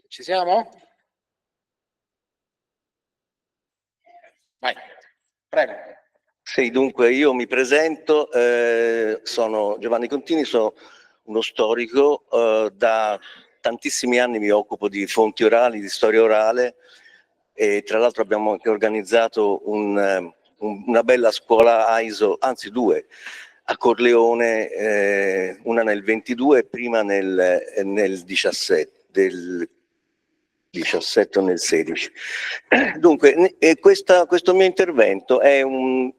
Ci siamo? Vai, prego. Sì, dunque io mi presento, sono Giovanni Contini, sono uno storico, da tantissimi anni mi occupo di fonti orali, di storia orale e tra l'altro abbiamo anche organizzato una bella scuola AISO, anzi due, a Corleone, una nel 22 e prima nel 17, del 17 o nel 16. Dunque, questo mio intervento è come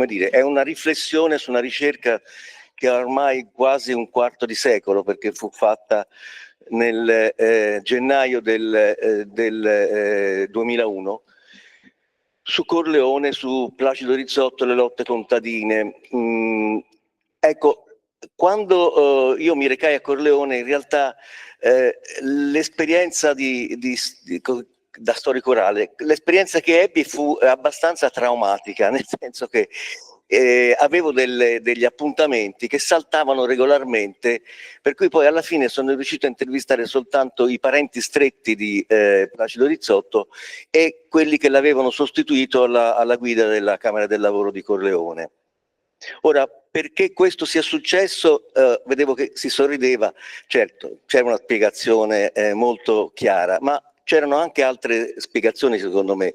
dire, è una riflessione su una ricerca che ha ormai quasi un quarto di secolo, perché fu fatta nel gennaio del 2001 su Corleone, su Placido Rizzotto e le lotte contadine. Ecco, quando io mi recai a Corleone, in realtà l'esperienza da storico orale, l'esperienza che ebbi fu abbastanza traumatica, nel senso che avevo degli appuntamenti che saltavano regolarmente, per cui poi alla fine sono riuscito a intervistare soltanto i parenti stretti di Placido Rizzotto e quelli che l'avevano sostituito alla guida della Camera del Lavoro di Corleone. Ora, perché questo sia successo, vedevo che si sorrideva, certo, c'era una spiegazione molto chiara, ma c'erano anche altre spiegazioni secondo me.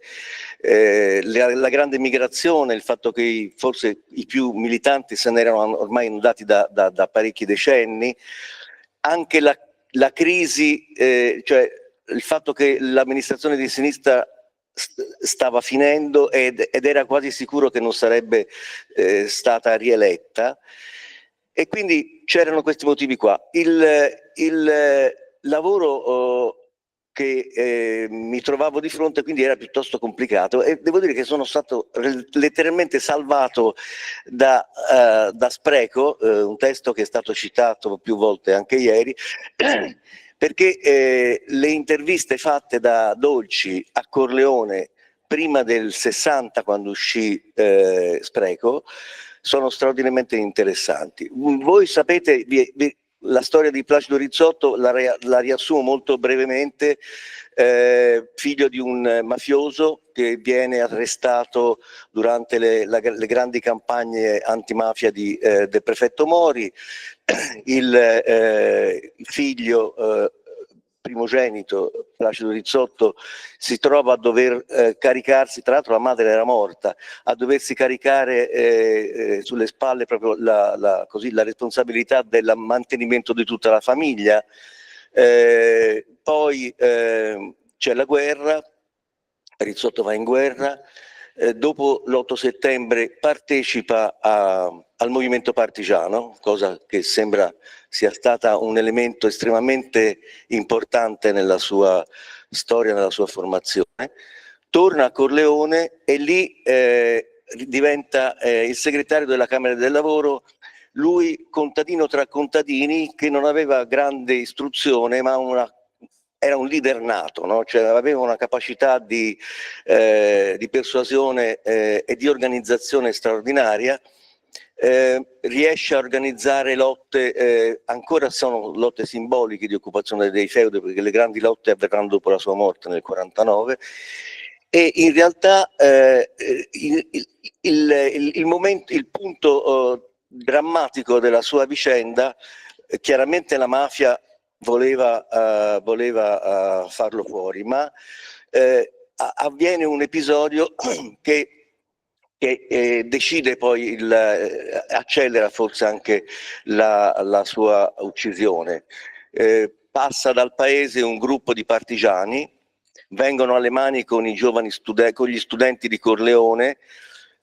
La grande migrazione, il fatto che forse i più militanti se ne erano ormai andati da parecchi decenni, anche la crisi, cioè il fatto che l'amministrazione di sinistra stava finendo ed era quasi sicuro che non sarebbe stata rieletta, e quindi c'erano questi motivi qua. Il lavoro che mi trovavo di fronte quindi era piuttosto complicato e devo dire che sono stato letteralmente salvato da Spreco, un testo che è stato citato più volte anche ieri, perché le interviste fatte da Dolci a Corleone prima del 60, quando uscì Spreco, sono straordinariamente interessanti. Voi sapete la storia di Placido Rizzotto, la riassumo molto brevemente. Figlio di un mafioso che viene arrestato durante le grandi campagne antimafia del prefetto Mori. Il figlio primogenito, Placido Rizzotto, si trova a dover caricarsi, tra l'altro la madre era morta, a doversi caricare sulle spalle proprio la responsabilità del mantenimento di tutta la famiglia. Poi c'è la guerra, Rizzotto va in guerra, dopo l'8 settembre partecipa al movimento partigiano, cosa che sembra sia stata un elemento estremamente importante nella sua storia, nella sua formazione. Torna a Corleone e lì diventa il segretario della Camera del Lavoro, lui contadino tra contadini che non aveva grande istruzione ma era un leader nato, no? Cioè, aveva una capacità di persuasione e di organizzazione straordinaria. Riesce a organizzare lotte, ancora sono lotte simboliche di occupazione dei feudi, perché le grandi lotte avverranno dopo la sua morte nel 49, e in realtà il punto drammatico della sua vicenda, chiaramente la mafia voleva farlo fuori, ma avviene un episodio che decide poi, accelera forse anche la sua uccisione. Passa dal paese un gruppo di partigiani, vengono alle mani con i giovani con gli studenti di Corleone.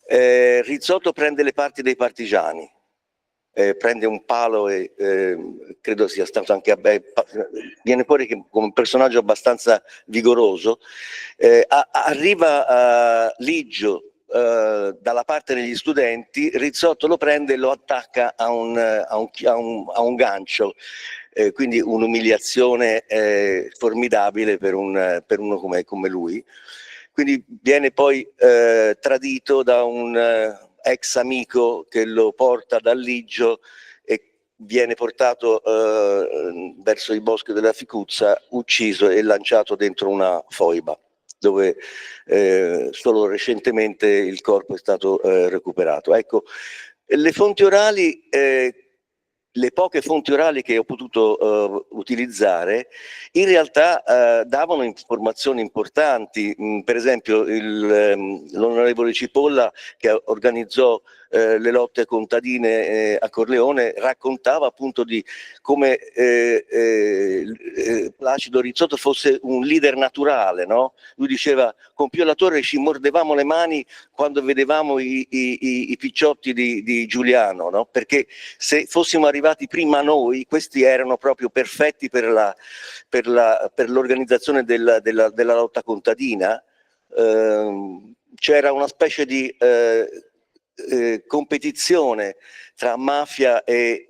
Rizzotto prende le parti dei partigiani, prende un palo e credo sia stato anche viene fuori che come un personaggio abbastanza vigoroso. Arriva Liggio dalla parte degli studenti, Rizzotto lo prende e lo attacca a un gancio, quindi un'umiliazione formidabile per uno come lui. Quindi viene poi tradito da un ex amico che lo porta da Liggio e viene portato verso i boschi della Ficuzza, ucciso e lanciato dentro una foiba, dove solo recentemente il corpo è stato recuperato. Ecco, le fonti orali, le poche fonti orali che ho potuto utilizzare, in realtà davano informazioni importanti. Per esempio l'onorevole Cipolla, che organizzò le lotte contadine a Corleone, raccontava appunto di come Placido Rizzotto fosse un leader naturale, no? Lui diceva: con Pio La Torre ci mordevamo le mani quando vedevamo i picciotti di Giuliano, no? Perché se fossimo arrivati prima noi, questi erano proprio perfetti per l'organizzazione della lotta contadina. C'era una specie di competizione tra mafia e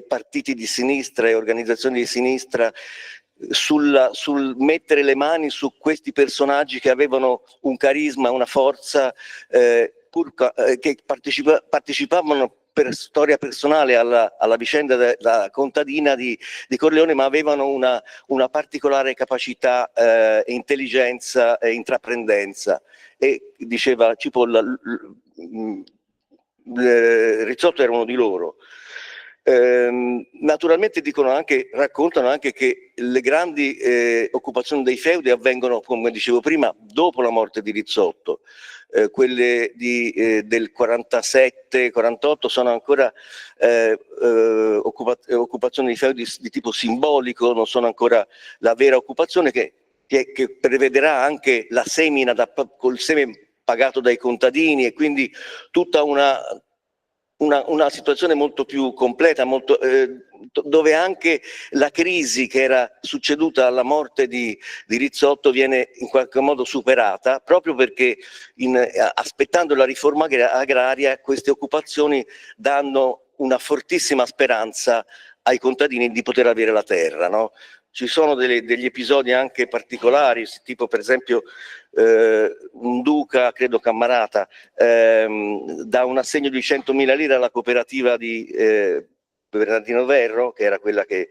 partiti di sinistra e organizzazioni di sinistra sul mettere le mani su questi personaggi che avevano un carisma, una forza, che partecipavano per storia personale alla vicenda della contadina di Corleone, ma avevano una particolare capacità, intelligenza e intraprendenza. E diceva Cipolla, Rizzotto era uno di loro. Naturalmente raccontano anche che le grandi occupazioni dei feudi avvengono, come dicevo prima, dopo la morte di Rizzotto. Quelle del 47-48 sono ancora occupazioni di feudi di tipo simbolico, non sono ancora la vera occupazione che prevederà anche la semina col seme pagato dai contadini, e quindi tutta una situazione molto più completa, dove anche la crisi che era succeduta alla morte di Rizzotto viene in qualche modo superata, proprio perché aspettando la riforma agraria queste occupazioni danno una fortissima speranza ai contadini di poter avere la terra, no? Ci sono degli episodi anche particolari, tipo per esempio un duca, credo Cammarata, dà un assegno di 100.000 lire alla cooperativa di Bernardino Verro, che era quella che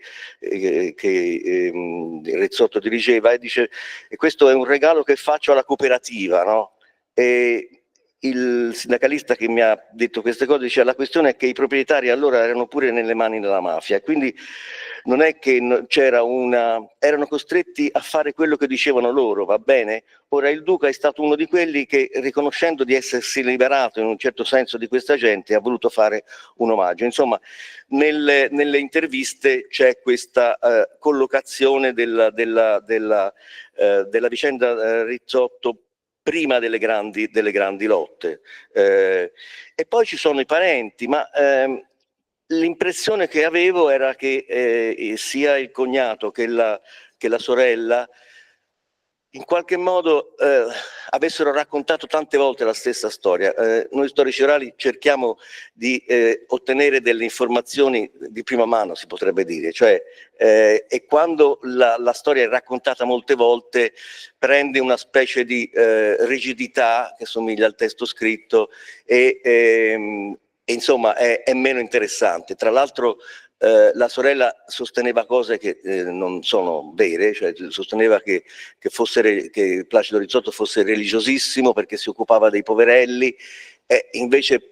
Rizzotto dirigeva, e dice: e questo è un regalo che faccio alla cooperativa, no? E il sindacalista che mi ha detto queste cose dice: la questione è che i proprietari allora erano pure nelle mani della mafia, e quindi non è che erano costretti a fare quello che dicevano loro, va bene? Ora il duca è stato uno di quelli che, riconoscendo di essersi liberato in un certo senso di questa gente, ha voluto fare un omaggio. Insomma, nelle interviste c'è questa collocazione della vicenda Rizzotto prima delle grandi lotte. E poi ci sono i parenti, ma l'impressione che avevo era che sia il cognato che la sorella in qualche modo avessero raccontato tante volte la stessa storia. Noi storici orali cerchiamo di ottenere delle informazioni di prima mano, si potrebbe dire, cioè, e quando la storia è raccontata molte volte prende una specie di rigidità che somiglia al testo scritto e insomma è meno interessante. Tra l'altro la sorella sosteneva cose che non sono vere, cioè sosteneva che Placido Rizzotto fosse religiosissimo perché si occupava dei poverelli, e invece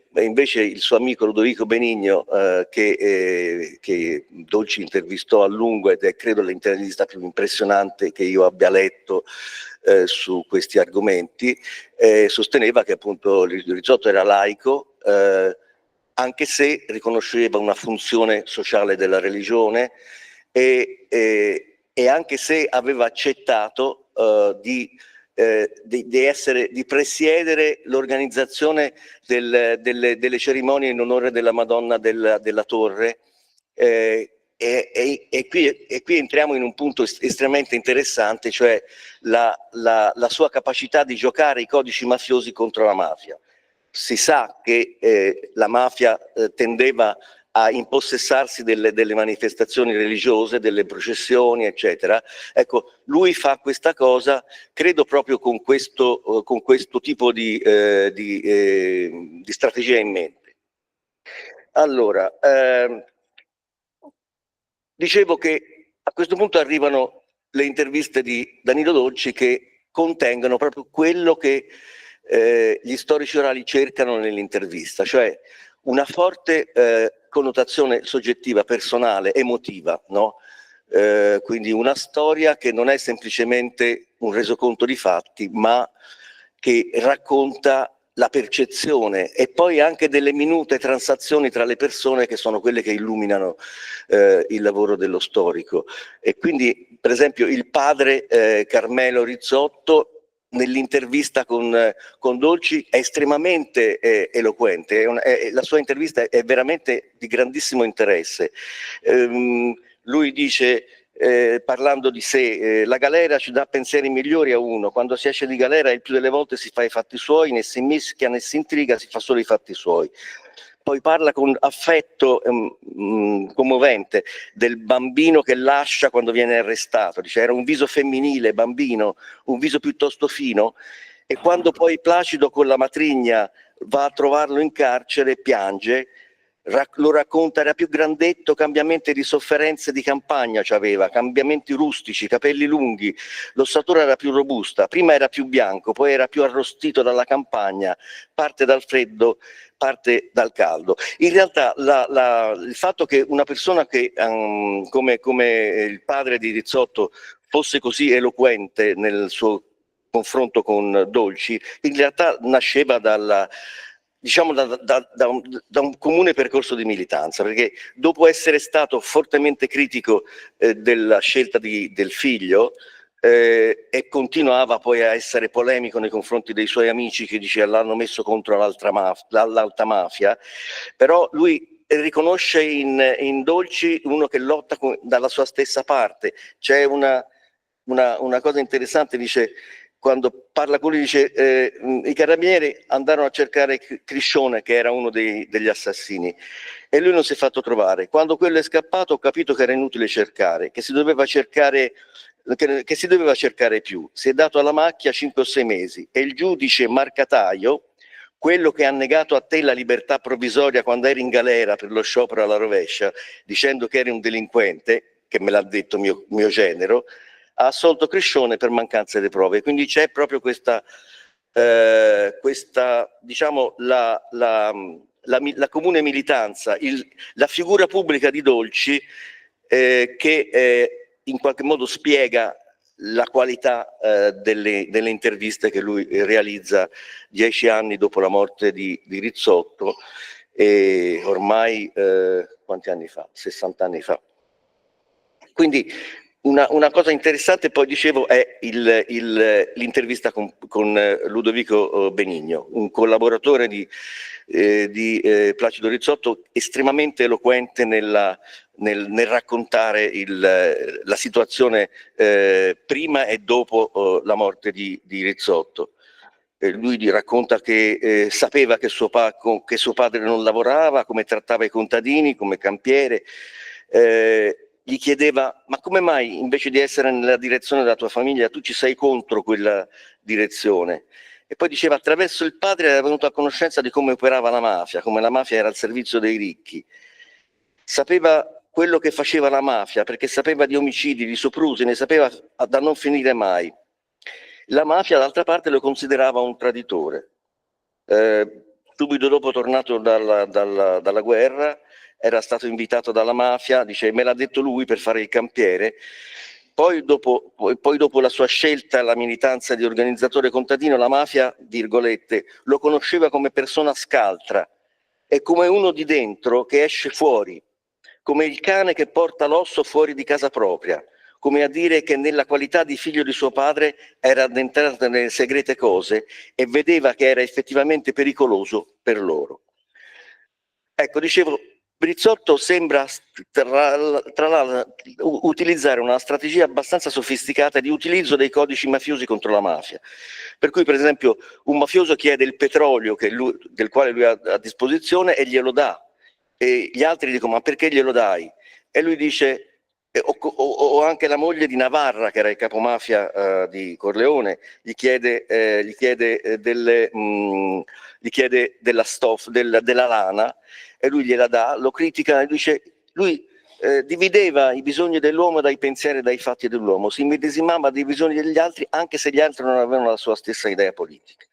il suo amico Ludovico Benigno, che Dolci intervistò a lungo, ed è credo l'intervista più impressionante che io abbia letto su questi argomenti, sosteneva che appunto Rizzotto era laico, anche se riconosceva una funzione sociale della religione e anche se aveva accettato di presiedere l'organizzazione delle cerimonie in onore della Madonna della Torre. E qui entriamo in un punto estremamente interessante, cioè la sua capacità di giocare i codici mafiosi contro la mafia. Si sa che la mafia tendeva a impossessarsi delle manifestazioni religiose, delle processioni, eccetera. Ecco, lui fa questa cosa, credo proprio con questo tipo di strategia in mente. Allora, dicevo che a questo punto arrivano le interviste di Danilo Dolci che contengono proprio quello che gli storici orali cercano nell'intervista, cioè una forte connotazione soggettiva, personale, emotiva, no? Quindi una storia che non è semplicemente un resoconto di fatti, ma che racconta la percezione e poi anche delle minute transazioni tra le persone che sono quelle che illuminano il lavoro dello storico. E quindi, per esempio, il padre Carmelo Rizzotto nell'intervista con Dolci è estremamente eloquente, la sua intervista è veramente di grandissimo interesse. Lui dice, parlando di sé, la galera ci dà pensieri migliori a uno, quando si esce di galera il più delle volte si fa i fatti suoi, né si mischia né si intriga, si fa solo i fatti suoi. Poi parla con affetto commovente del bambino che lascia quando viene arrestato, dice era un viso femminile, bambino, un viso piuttosto fino, e quando poi Placido con la matrigna va a trovarlo in carcere piange, lo racconta, era più grandetto, cambiamenti di sofferenze di campagna c'aveva, cambiamenti rustici, capelli lunghi, l'ossatura era più robusta, prima era più bianco, poi era più arrostito dalla campagna, parte dal freddo, parte dal caldo. In realtà il fatto che una persona che come il padre di Rizzotto fosse così eloquente nel suo confronto con Dolci, in realtà nasceva diciamo da un comune percorso di militanza, perché dopo essere stato fortemente critico della scelta del figlio, e continuava poi a essere polemico nei confronti dei suoi amici che diceva l'hanno messo contro l'alta mafia, però lui riconosce in Dolci uno che lotta dalla sua stessa parte. C'è una cosa interessante, dice, quando parla con lui dice i carabinieri andarono a cercare Criscione che era uno degli assassini e lui non si è fatto trovare. Quando quello è scappato ho capito che era inutile cercare, che si doveva cercare più. Si è dato alla macchia 5 o 6 mesi e il giudice Marcataio, quello che ha negato a te la libertà provvisoria quando eri in galera per lo sciopero alla rovescia, dicendo che eri un delinquente, che me l'ha detto mio genero, ha assolto Criscione per mancanza di prove. Quindi c'è proprio questa diciamo, la comune militanza, la figura pubblica di Dolci che in qualche modo spiega la qualità delle interviste che lui realizza 10 anni dopo la morte di Rizzotto, e ormai quanti anni fa? 60 anni fa. Quindi una cosa interessante, poi dicevo, è l'intervista con Ludovico Benigno, un collaboratore di Placido Rizzotto, estremamente eloquente nel raccontare la situazione prima e dopo la morte di Rizzotto. Lui racconta che sapeva che suo padre non lavorava, come trattava i contadini, come campiere. Gli chiedeva: ma come mai invece di essere nella direzione della tua famiglia tu ci sei contro quella direzione? E poi diceva: attraverso il padre era venuto a conoscenza di come operava la mafia, come la mafia era al servizio dei ricchi. Sapeva quello che faceva la mafia, perché sapeva di omicidi, di soprusi, ne sapeva da non finire mai. La mafia, d'altra parte, lo considerava un traditore. Subito dopo, tornato dalla guerra, era stato invitato dalla mafia, dice, me l'ha detto lui per fare il campiere. Poi dopo la sua scelta, la militanza di organizzatore contadino, la mafia, virgolette, lo conosceva come persona scaltra e come uno di dentro che esce fuori, come il cane che porta l'osso fuori di casa propria, come a dire che nella qualità di figlio di suo padre era addentrato nelle segrete cose e vedeva che era effettivamente pericoloso per loro. Ecco, dicevo, Brizzotto sembra tra l'altro utilizzare una strategia abbastanza sofisticata di utilizzo dei codici mafiosi contro la mafia. Per cui, per esempio, un mafioso chiede il petrolio del quale lui ha a disposizione e glielo dà. E gli altri dicono: ma perché glielo dai? E lui dice, o anche la moglie di Navarra, che era il capomafia di Corleone, gli chiede della lana, e lui gliela dà, lo critica e dice, lui divideva i bisogni dell'uomo dai pensieri e dai fatti dell'uomo, si immedesimava dei bisogni degli altri anche se gli altri non avevano la sua stessa idea politica.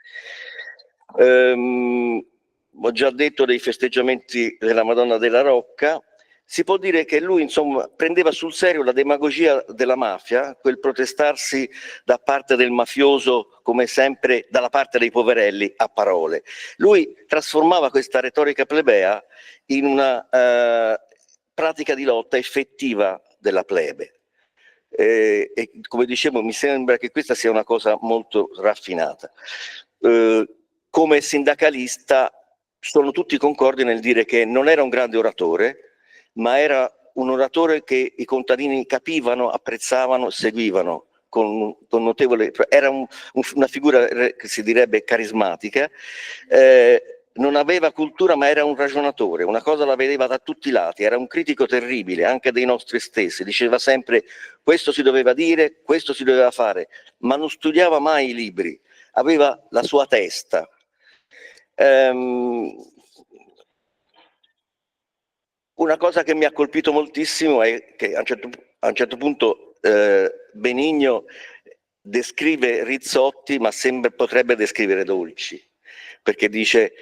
Ho già detto dei festeggiamenti della Madonna della Rocca. Si può dire che lui, insomma, prendeva sul serio la demagogia della mafia, quel protestarsi da parte del mafioso come sempre dalla parte dei poverelli a parole. Lui trasformava questa retorica plebea in una pratica di lotta effettiva della plebe. E come dicevo, mi sembra che questa sia una cosa molto raffinata. Come sindacalista sono tutti concordi nel dire che non era un grande oratore, ma era un oratore che i contadini capivano, apprezzavano, seguivano con notevole... Era una figura che si direbbe carismatica, non aveva cultura ma era un ragionatore, una cosa la vedeva da tutti i lati, era un critico terribile anche dei nostri stessi, diceva sempre questo si doveva dire, questo si doveva fare, ma non studiava mai i libri, aveva la sua testa. Una cosa che mi ha colpito moltissimo è che a un certo punto Benigno descrive Rizzotti, ma potrebbe descrivere Dolci, perché dice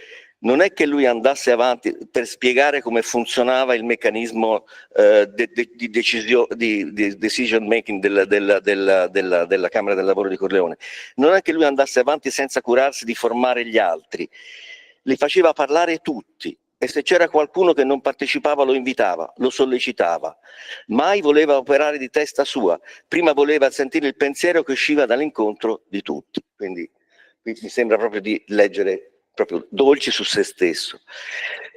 non è che lui andasse avanti per spiegare come funzionava il meccanismo di decision making della Camera del Lavoro di Corleone, non è che lui andasse avanti senza curarsi di formare gli altri, li faceva parlare tutti. E se c'era qualcuno che non partecipava lo invitava, lo sollecitava. Mai voleva operare di testa sua, prima voleva sentire il pensiero che usciva dall'incontro di tutti. Quindi mi sembra proprio di leggere proprio Dolci su se stesso.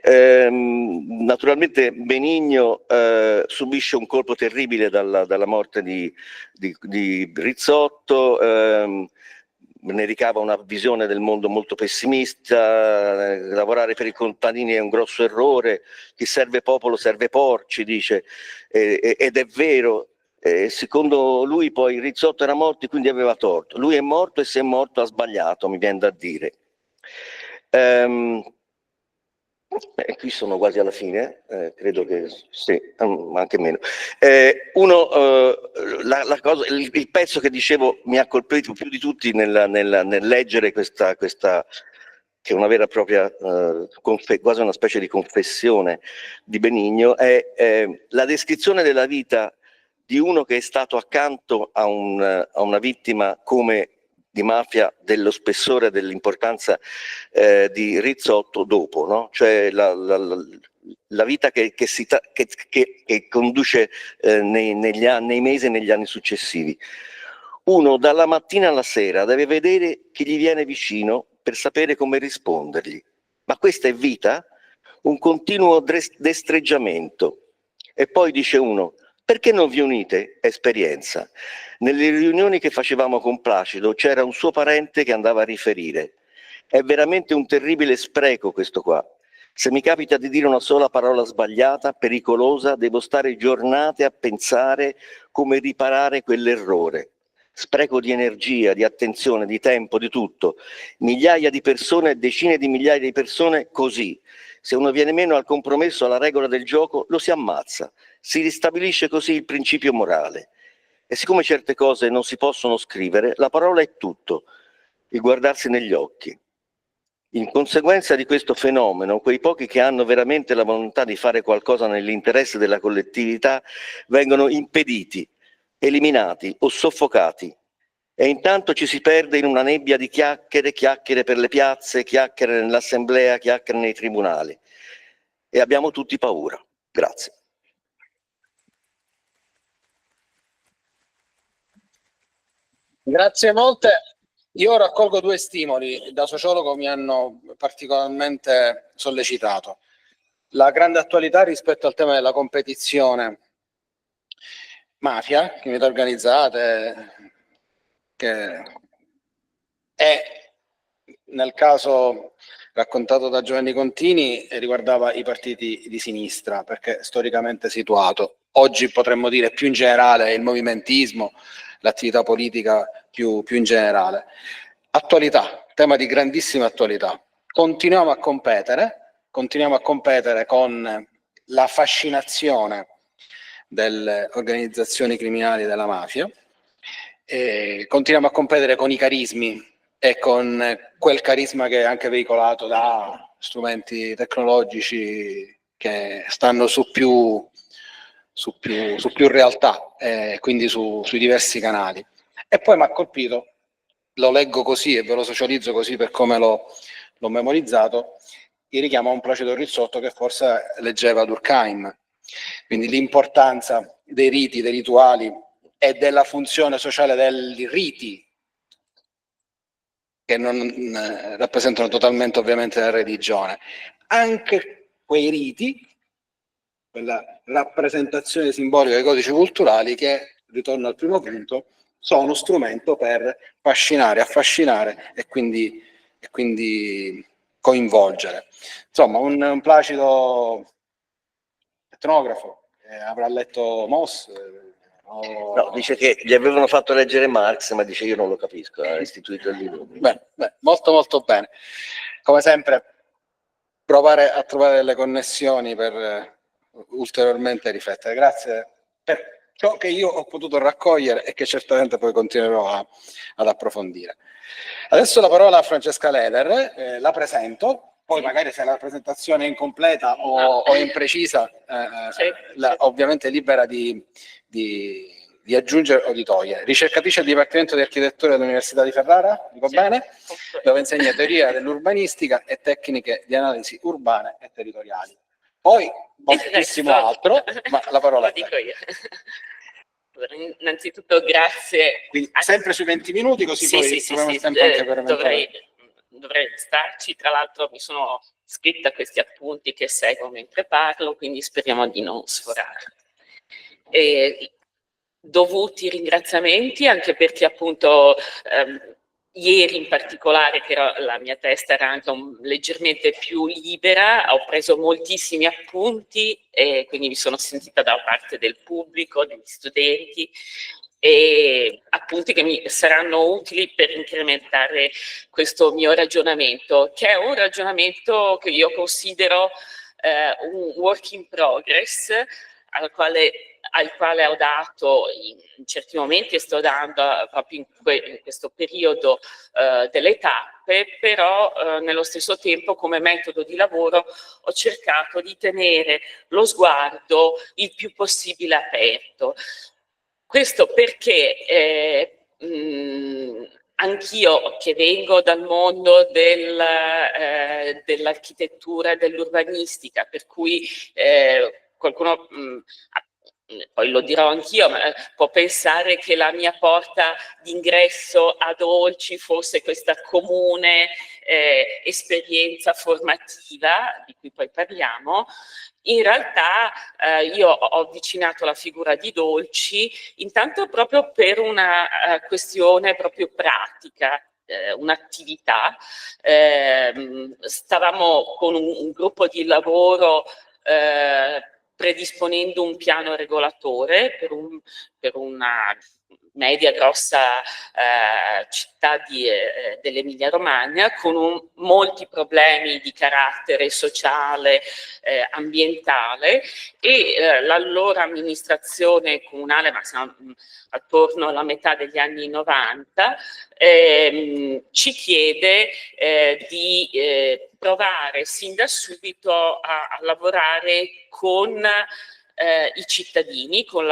Naturalmente Benigno subisce un colpo terribile dalla morte di Rizzotto, ne ricava una visione del mondo molto pessimista, lavorare per i contadini è un grosso errore, chi serve popolo serve porci, dice, ed è vero. Secondo lui poi Rizzotto era morto e quindi aveva torto. Lui è morto e se è morto ha sbagliato, mi viene da dire. E qui sono quasi alla fine, credo che sì, anche meno. Il pezzo che dicevo mi ha colpito più di tutti nel leggere questa che è una vera e propria, quasi una specie di confessione di Benigno, è la descrizione della vita di uno che è stato accanto a una vittima come di mafia dello spessore, dell'importanza di Rizzotto dopo, no? Cioè la vita che conduce nei mesi e negli anni successivi. Uno dalla mattina alla sera deve vedere chi gli viene vicino per sapere come rispondergli. Ma questa è vita? Un continuo destreggiamento. E poi dice uno, perché non vi unite? Esperienza. Nelle riunioni che facevamo con Placido c'era un suo parente che andava a riferire. È veramente un terribile spreco questo qua. Se mi capita di dire una sola parola sbagliata, pericolosa, devo stare giornate a pensare come riparare quell'errore. Spreco di energia, di attenzione, di tempo, di tutto. Migliaia di persone, decine di migliaia di persone così. Se uno viene meno al compromesso, alla regola del gioco, lo si ammazza. Si ristabilisce così il principio morale. E siccome certe cose non si possono scrivere, la parola è tutto, il guardarsi negli occhi. In conseguenza di questo fenomeno, quei pochi che hanno veramente la volontà di fare qualcosa nell'interesse della collettività vengono impediti, eliminati o soffocati. E intanto ci si perde in una nebbia di chiacchiere, chiacchiere per le piazze, chiacchiere nell'assemblea, chiacchiere nei tribunali. E abbiamo tutti paura. Grazie. Grazie molte. Io raccolgo due stimoli, da sociologo mi hanno particolarmente sollecitato. La grande attualità rispetto al tema della competizione mafia, criminalità organizzate, che è nel caso raccontato da Giovanni Contini riguardava i partiti di sinistra, perché storicamente situato. Oggi potremmo dire più in generale il movimentismo, l'attività politica più in generale. Attualità, tema di grandissima attualità. Continuiamo a competere con la fascinazione delle organizzazioni criminali della mafia. E continuiamo a competere con i carismi e con quel carisma che è anche veicolato da strumenti tecnologici che stanno su più realtà, quindi sui diversi canali. E poi mi ha colpito, lo leggo così e ve lo socializzo così per come l'ho memorizzato, il richiamo a un Placido Rizzotto che forse leggeva Durkheim, quindi l'importanza dei riti, dei rituali e della funzione sociale dei riti, che non rappresentano totalmente ovviamente la religione. Anche quei riti, quella rappresentazione simbolica dei codici culturali che, ritorno al primo punto, sono uno strumento per fascinare, affascinare e quindi coinvolgere. Insomma, un placido etnografo, avrà letto Moss. No, dice che gli avevano fatto leggere Marx, ma dice io non lo capisco, ha istituito il libro. Bene, molto molto bene. Come sempre, provare a trovare delle connessioni per ulteriormente riflettere. Grazie per ciò che io ho potuto raccogliere e che certamente poi continuerò ad approfondire. Adesso la parola a Francesca Leder, la presento. Poi magari se la presentazione è incompleta o imprecisa, ovviamente è libera di aggiungere o di togliere. Ricercatrice del Dipartimento di Architettura dell'Università di Ferrara, dico bene? Dove insegna teoria dell'urbanistica e tecniche di analisi urbane e territoriali. Poi moltissimo altro, ma la parola lo dico io. Innanzitutto grazie. Quindi sempre sui 20 minuti, così poi troviamo il tempo anche per dovrei starci. Tra l'altro mi sono scritta questi appunti che seguo mentre parlo, quindi speriamo di non sforare. Dovuti ringraziamenti anche perché appunto ieri in particolare, che la mia testa era anche leggermente più libera, ho preso moltissimi appunti e quindi mi sono sentita da parte del pubblico, degli studenti, e appunti che mi saranno utili per incrementare questo mio ragionamento, che è un ragionamento che io considero un work in progress, al quale ho dato in certi momenti e sto dando proprio in questo periodo delle tappe, però nello stesso tempo come metodo di lavoro ho cercato di tenere lo sguardo il più possibile aperto. Questo perché anch'io che vengo dal mondo dell'architettura e dell'urbanistica, per cui qualcuno, poi lo dirò anch'io, ma può pensare che la mia porta d'ingresso a Dolci fosse questa comune esperienza formativa, di cui poi parliamo. In realtà io ho avvicinato la figura di Dolci intanto proprio per una questione proprio pratica, un'attività. Stavamo con un gruppo di lavoro predisponendo un piano regolatore per una media grossa città dell'Emilia Romagna, con molti problemi di carattere sociale, ambientale, e l'allora amministrazione comunale, ma siamo attorno alla metà degli anni 90, ci chiede di provare sin da subito a lavorare con i cittadini, con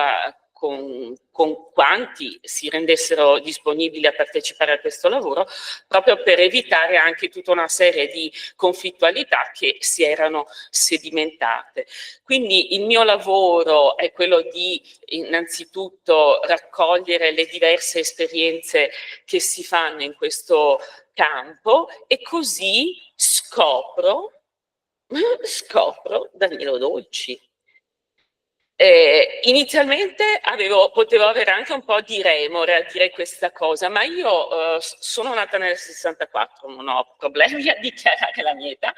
quanti si rendessero disponibili a partecipare a questo lavoro, proprio per evitare anche tutta una serie di conflittualità che si erano sedimentate. Quindi il mio lavoro è quello di innanzitutto raccogliere le diverse esperienze che si fanno in questo campo e così scopro Danilo Dolci. Inizialmente potevo avere anche un po' di remore a dire questa cosa, ma io sono nata nel 64, non ho problemi a dichiarare la mia età.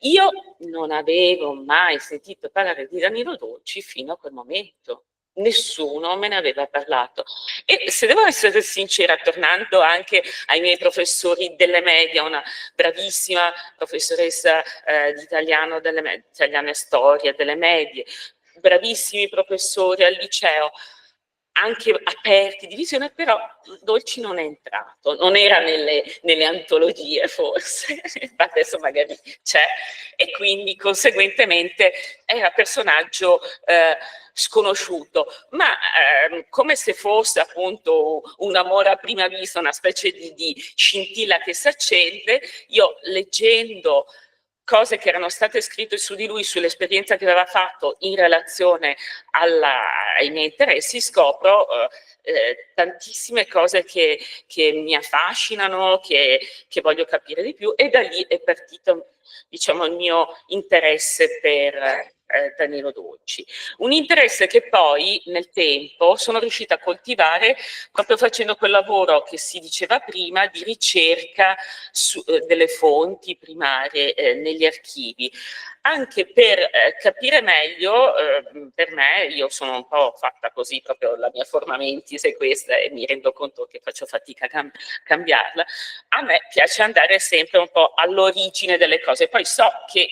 Io non avevo mai sentito parlare di Danilo Dolci fino a quel momento. Nessuno me ne aveva parlato. E se devo essere sincera, tornando anche ai miei professori delle medie, una bravissima professoressa di italiano e storia delle medie, bravissimi professori al liceo, anche aperti di visione, però Dolci non è entrato, non era nelle antologie forse, adesso magari c'è, e quindi conseguentemente era personaggio sconosciuto, ma come se fosse appunto un amore a prima vista, una specie di scintilla che si accende. Io leggendo cose che erano state scritte su di lui, sull'esperienza che aveva fatto in relazione ai miei interessi, scopro tantissime cose che mi affascinano, che voglio capire di più, e da lì è partito, diciamo, il mio interesse per Danilo Dolci. Un interesse che poi nel tempo sono riuscita a coltivare proprio facendo quel lavoro che si diceva prima di ricerca delle fonti primarie negli archivi, anche per capire meglio, per me, io sono un po' fatta così, proprio la mia forma mentis è questa e mi rendo conto che faccio fatica a cambiarla, a me piace andare sempre un po' all'origine delle cose, poi so che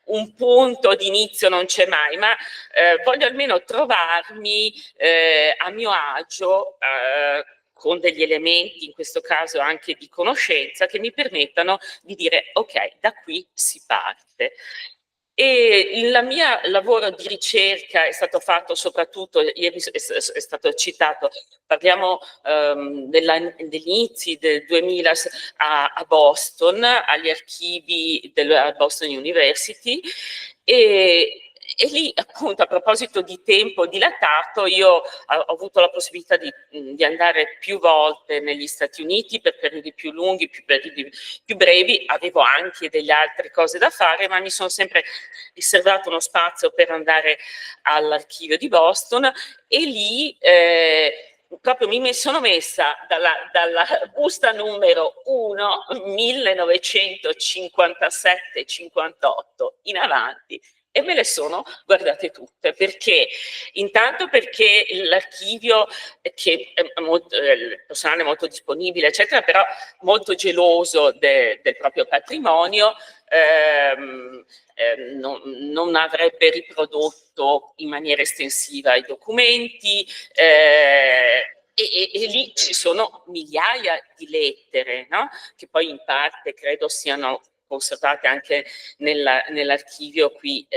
un punto di inizio non c'è mai, ma voglio almeno trovarmi a mio agio con degli elementi, in questo caso anche di conoscenza, che mi permettano di dire ok, da qui si parte. E il mio lavoro di ricerca è stato fatto soprattutto, ieri è stato citato, parliamo degli inizi del 2000 a Boston, agli archivi della Boston University, e lì appunto, a proposito di tempo dilatato, io ho avuto la possibilità di andare più volte negli Stati Uniti per periodi più lunghi, per periodi più brevi, avevo anche delle altre cose da fare, ma mi sono sempre riservato uno spazio per andare all'archivio di Boston, e lì proprio mi sono messa dalla busta numero 1, 1957-58 in avanti, e me le sono guardate tutte, perché intanto perché l'archivio, che è molto, il personale è molto disponibile, eccetera, però molto geloso del proprio patrimonio, non avrebbe riprodotto in maniera estensiva i documenti, e lì ci sono migliaia di lettere, no? Che poi in parte credo siano conservate anche nell'archivio qui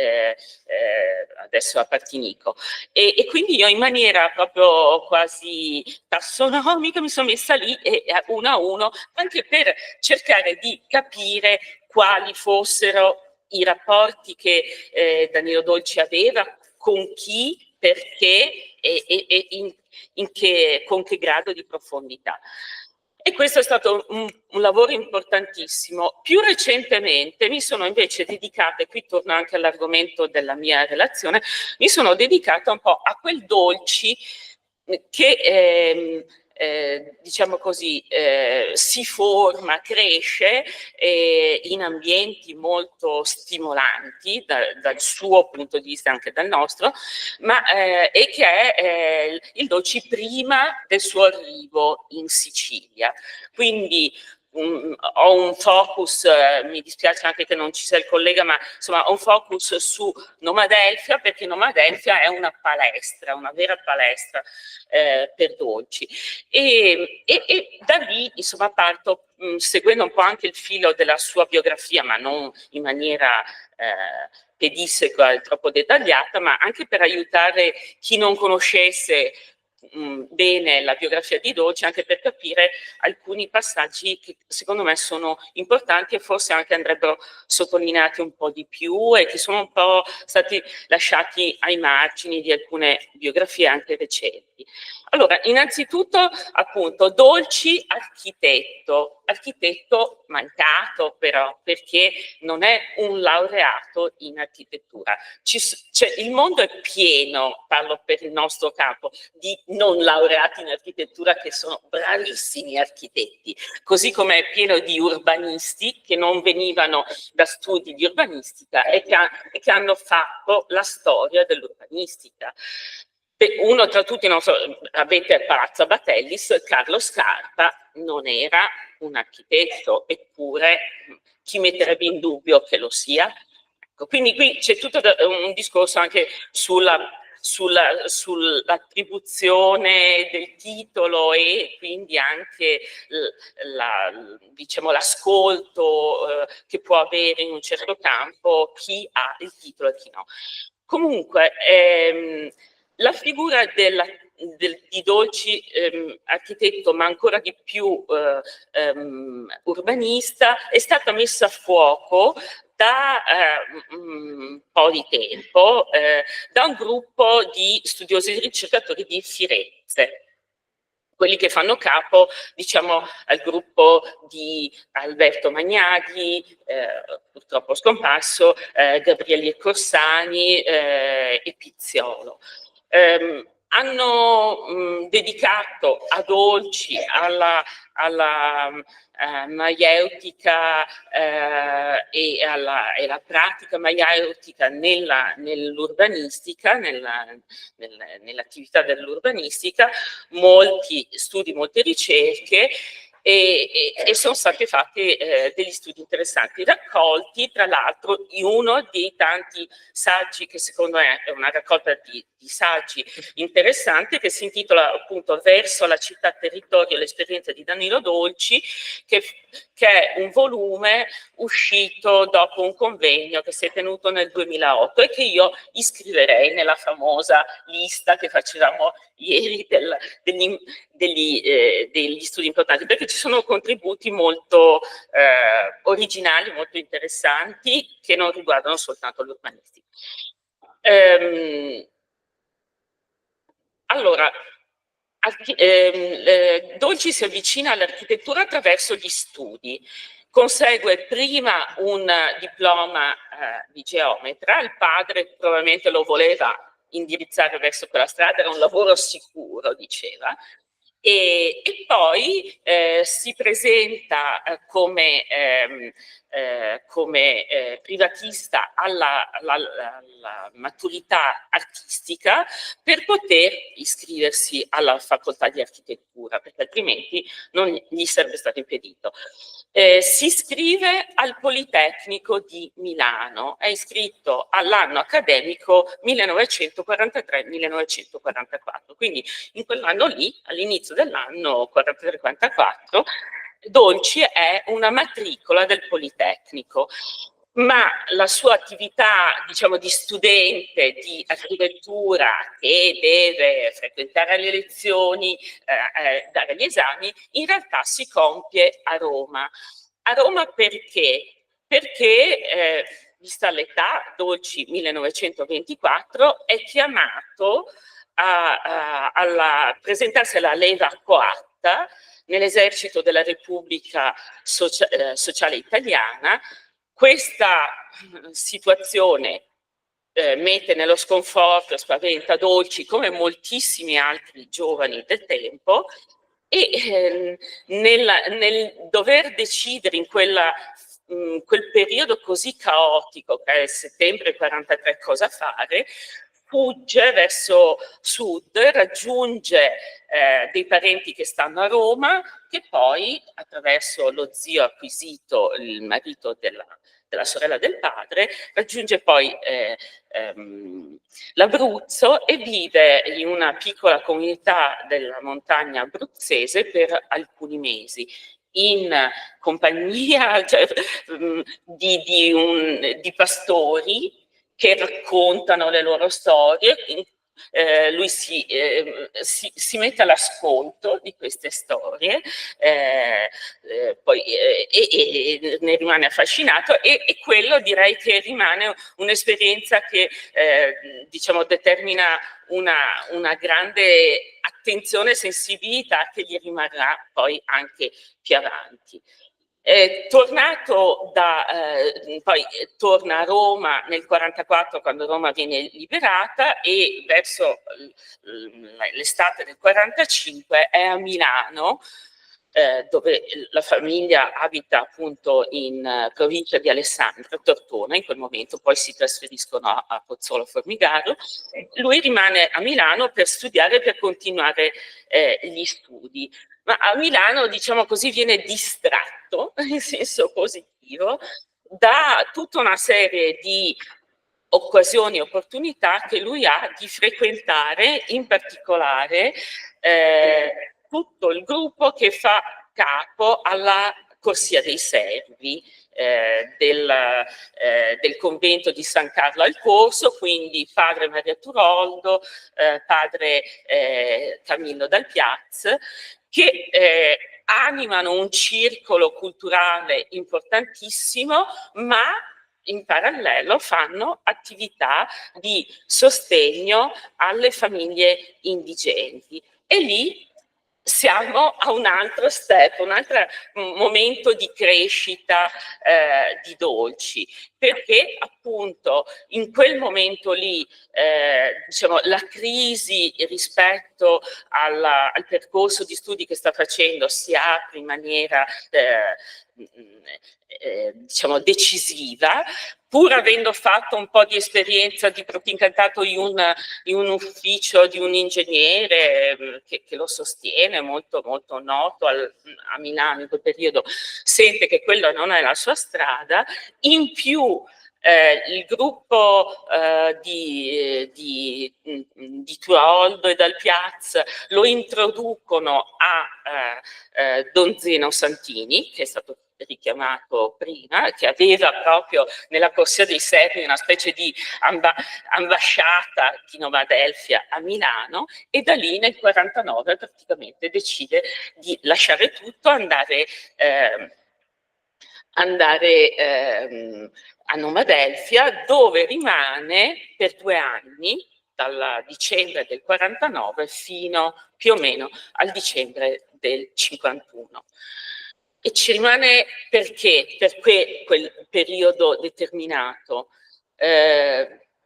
adesso a Partinico, e quindi io in maniera proprio quasi tassonomica mi sono messa lì uno a uno, anche per cercare di capire quali fossero i rapporti che Danilo Dolci aveva, con chi, perché e con che grado di profondità. E questo è stato un lavoro importantissimo. Più recentemente mi sono invece dedicata, e qui torno anche all'argomento della mia relazione, mi sono dedicata un po' a quel Dolci che diciamo così, si forma, cresce in ambienti molto stimolanti dal suo punto di vista, anche dal nostro, ma e che è il Dolci prima del suo arrivo in Sicilia. Quindi ho un focus, mi dispiace anche che non ci sia il collega, ma insomma ho un focus su Nomadelphia, perché Nomadelphia è una palestra, una vera palestra per Dolci, e da lì insomma parto seguendo un po' anche il filo della sua biografia, ma non in maniera pedissequa e troppo dettagliata, ma anche per aiutare chi non conoscesse bene la biografia di Dolci, anche per capire alcuni passaggi che secondo me sono importanti e forse anche andrebbero sottolineati un po' di più, e che sono un po' stati lasciati ai margini di alcune biografie anche recenti. Allora, innanzitutto appunto Dolci architetto mancato però, perché non è un laureato in architettura. Il mondo è pieno, parlo per il nostro campo, di non laureati in architettura che sono bravissimi architetti, così come è pieno di urbanisti che non venivano da studi di urbanistica e che hanno fatto la storia dell'urbanistica. Uno tra tutti, non so, avete Palazzo Batellis, Carlo Scarpa non era un architetto, eppure chi metterebbe in dubbio che lo sia? Quindi qui c'è tutto un discorso anche sull'attribuzione del titolo e quindi anche diciamo, l'ascolto che può avere in un certo campo chi ha il titolo e chi no. Comunque, la figura di Dolci, architetto, ma ancora di più urbanista, è stata messa a fuoco da un po' di tempo da un gruppo di studiosi e ricercatori di Firenze, quelli che fanno capo, diciamo, al gruppo di Alberto Magnaghi, purtroppo scomparso, Gabriele Corsani e Pizziolo. Hanno dedicato a Dolci, alla maieutica e alla pratica maieutica nell'urbanistica, nell'attività dell'urbanistica, molti studi, molte ricerche, e sono stati fatti degli studi interessanti, raccolti tra l'altro in uno dei tanti saggi che secondo me è una raccolta di saggi interessanti, che si intitola appunto Verso la città territorio, l'esperienza di Danilo Dolci, che è un volume uscito dopo un convegno che si è tenuto nel 2008 e che io iscriverei nella famosa lista che facevamo ieri degli studi importanti, perché ci sono contributi molto originali, molto interessanti, che non riguardano soltanto l'urbanistica. Allora, Dolci si avvicina all'architettura attraverso gli studi. Consegue prima un diploma di geometra, il padre probabilmente lo voleva indirizzare verso quella strada, era un lavoro sicuro, diceva, e poi si presenta come privatista alla maturità artistica per poter iscriversi alla facoltà di architettura, perché altrimenti non gli sarebbe stato impedito. Si iscrive al Politecnico di Milano, è iscritto all'anno accademico 1943-1944, quindi in quell'anno lì, all'inizio dell'anno 43-44, Dolci è una matricola del Politecnico, ma la sua attività, diciamo, di studente di architettura, che deve frequentare le lezioni, dare gli esami, in realtà si compie a Roma. A Roma perché? Perché, vista l'età, Dolci 1924, è chiamato a presentarsi alla leva coatta nell'esercito della Repubblica Sociale Italiana. Questa situazione mette nello sconforto e spaventa Dolci come moltissimi altri giovani del tempo, e nel dover decidere in quel periodo così caotico che è il settembre 43 cosa fare, fugge verso sud, raggiunge dei parenti che stanno a Roma, che poi attraverso lo zio acquisito, il marito della sorella del padre, raggiunge poi l'Abruzzo e vive in una piccola comunità della montagna abruzzese per alcuni mesi, in compagnia, cioè, di pastori che raccontano le loro storie. Lui si mette all'ascolto di queste storie, poi ne rimane affascinato, e quello direi che rimane un'esperienza che diciamo determina una grande attenzione e sensibilità che gli rimarrà poi anche più avanti. Poi torna a Roma nel 1944, quando Roma viene liberata, e verso l'estate del 1945 è a Milano, dove la famiglia abita appunto in provincia di Alessandria, Tortona in quel momento, poi si trasferiscono a Pozzolo Formigaro. Lui rimane a Milano per studiare, per continuare gli studi. Ma a Milano, diciamo così, viene distratto, in senso positivo, da tutta una serie di occasioni e opportunità che lui ha di frequentare in particolare tutto il gruppo che fa capo alla Corsia dei Servi del convento di San Carlo al Corso, quindi padre Maria Turoldo, padre Camillo Dal Piaz, che animano un circolo culturale importantissimo, ma in parallelo fanno attività di sostegno alle famiglie indigenti. E lì siamo a un altro step, un altro momento di crescita di Dolci, perché appunto in quel momento lì diciamo, la crisi rispetto al percorso di studi che sta facendo si apre in maniera diciamo decisiva, pur avendo fatto un po' di esperienza di proprio incantato in un ufficio di un ingegnere che lo sostiene, molto, molto noto a Milano in quel periodo, sente che quella non è la sua strada. In più il gruppo di Turoldo e Dal Piaz lo introducono a Don Zeno Santini, che è stato richiamato prima, che aveva proprio nella Corsia dei Servi una specie di ambasciata di Nova Adelphia a Milano, e da lì nel 49 praticamente decide di lasciare tutto, andare a Nova Adelphia, dove rimane per 2 anni, dal dicembre del 49 fino più o meno al dicembre del 51. E ci rimane perché? Per quel periodo determinato.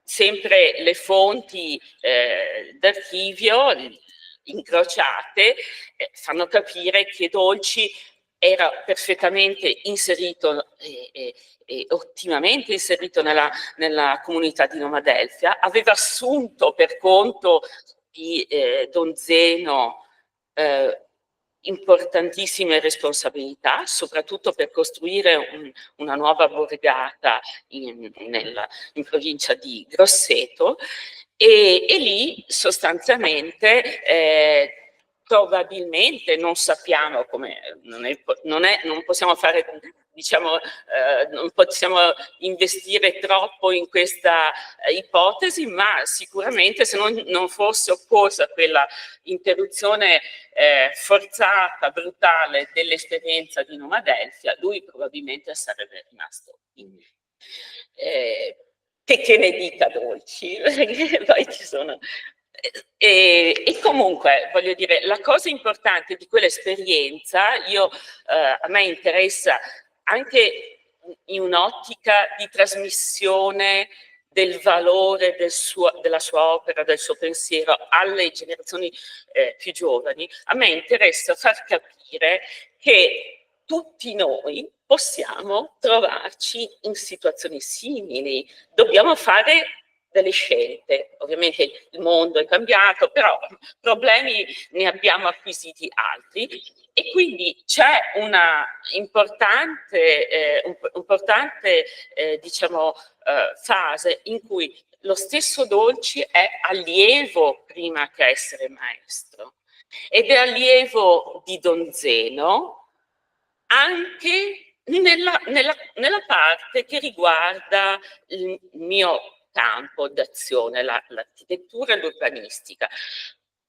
Sempre le fonti d'archivio incrociate fanno capire che Dolci era perfettamente inserito e ottimamente inserito nella comunità di Nova Adelphia, aveva assunto per conto di Don Zeno importantissime responsabilità, soprattutto per costruire una nuova borgata in provincia di Grosseto, e lì sostanzialmente probabilmente, non sappiamo come, non possiamo fare, diciamo, non possiamo investire troppo in questa ipotesi, ma sicuramente se non fosse occorsa quella interruzione forzata, brutale dell'esperienza di Nova Adelphia, lui probabilmente sarebbe rimasto in che ne dica Dolci, poi ci sono. E comunque, voglio dire, la cosa importante di quell'esperienza, a me interessa anche in un'ottica di trasmissione del valore della sua opera, del suo pensiero alle generazioni più giovani, a me interessa far capire che tutti noi possiamo trovarci in situazioni simili, dobbiamo fare delle scelte. Ovviamente il mondo è cambiato, però problemi ne abbiamo acquisiti altri, e quindi c'è una importante diciamo, fase in cui lo stesso Dolci è allievo prima che essere maestro, ed è allievo di Don Zeno anche nella parte che riguarda il mio campo d'azione, l'architettura e l'urbanistica.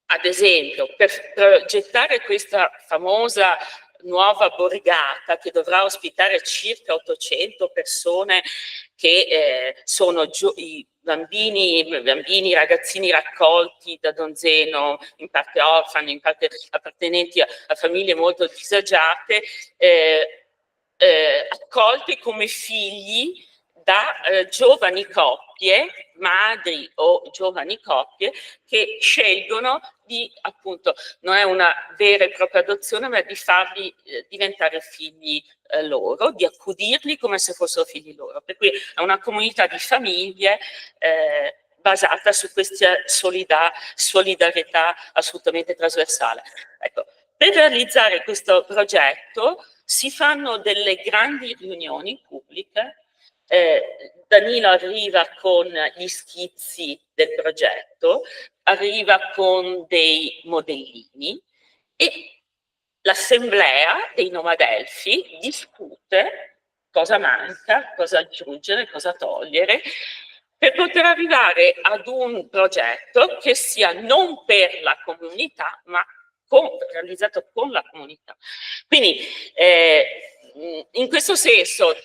Ad esempio, per progettare questa famosa nuova borgata che dovrà ospitare circa 800 persone, che sono i bambini, ragazzini raccolti da Don Zeno, in parte orfani, in parte appartenenti a famiglie molto disagiate, accolti come figli da giovani coppie, madri o giovani coppie, che scelgono di, appunto, non è una vera e propria adozione, ma di farli diventare figli loro, di accudirli come se fossero figli loro. Per cui è una comunità di famiglie basata su questa solidarietà assolutamente trasversale. Ecco, per realizzare questo progetto si fanno delle grandi riunioni pubbliche Danilo arriva con gli schizzi del progetto, arriva con dei modellini e l'assemblea dei Nomadelfi discute cosa manca, cosa aggiungere, cosa togliere, per poter arrivare ad un progetto che sia non per la comunità, ma realizzato con la comunità. Quindi in questo senso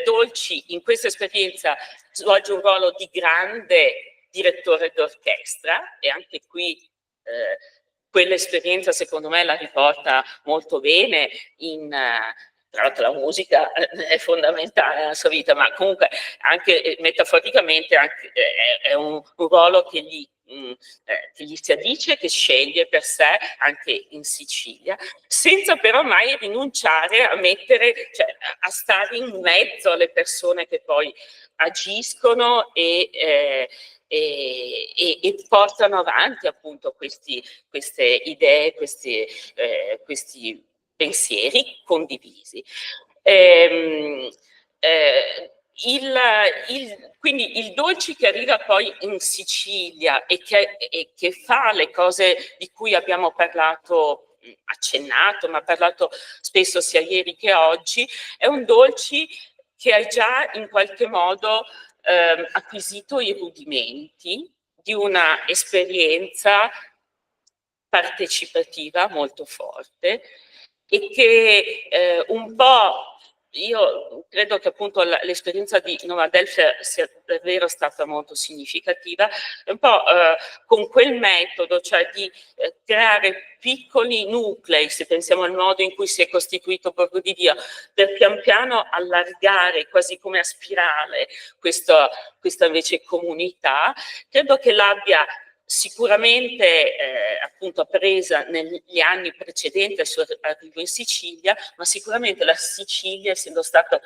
Dolci in questa esperienza svolge un ruolo di grande direttore d'orchestra e anche qui quell'esperienza secondo me la riporta molto bene tra l'altro la musica è fondamentale nella sua vita, ma comunque anche metaforicamente è un ruolo che gli si addice, che sceglie per sé anche in Sicilia, senza però mai rinunciare a a stare in mezzo alle persone che poi agiscono e portano avanti appunto queste idee, questi pensieri condivisi. Quindi il Dolci che arriva poi in Sicilia e che fa le cose di cui abbiamo parlato, accennato, ma parlato spesso sia ieri che oggi, è un Dolci che ha già in qualche modo acquisito i rudimenti di una esperienza partecipativa molto forte e che un po', io credo che appunto l'esperienza di Nomadelfi sia davvero stata molto significativa, un po' con quel metodo, cioè di creare piccoli nuclei, se pensiamo al modo in cui si è costituito Borgo di Dio, per pian piano allargare quasi come a spirale questa invece comunità, credo che l'abbia sicuramente appunto presa negli anni precedenti al suo arrivo in Sicilia, ma sicuramente la Sicilia, essendo stato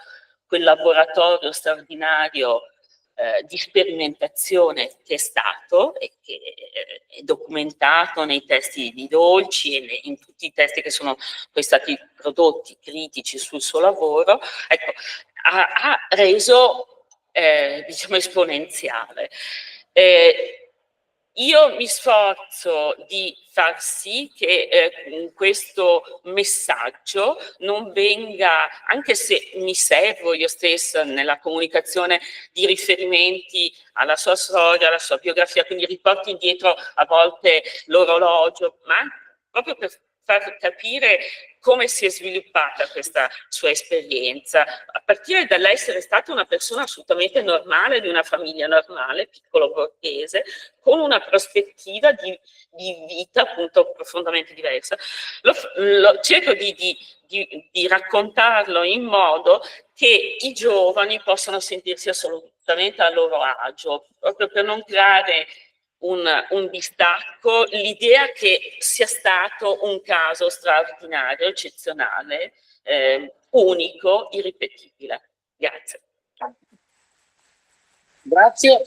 quel laboratorio straordinario di sperimentazione che è stato e che è documentato nei testi di Dolci e in tutti i testi che sono poi stati prodotti critici sul suo lavoro, ecco, ha reso diciamo esponenziale. Io mi sforzo di far sì che questo messaggio non venga, anche se mi servo io stessa nella comunicazione di riferimenti alla sua storia, alla sua biografia, quindi riporto indietro a volte l'orologio, ma proprio per far capire come si è sviluppata questa sua esperienza, a partire dall'essere stata una persona assolutamente normale, di una famiglia normale, piccolo borghese, con una prospettiva di vita appunto profondamente diversa. Cerco di raccontarlo in modo che i giovani possano sentirsi assolutamente a loro agio, proprio per non creare un distacco, l'idea che sia stato un caso straordinario, eccezionale, unico, irripetibile. Grazie. Grazie.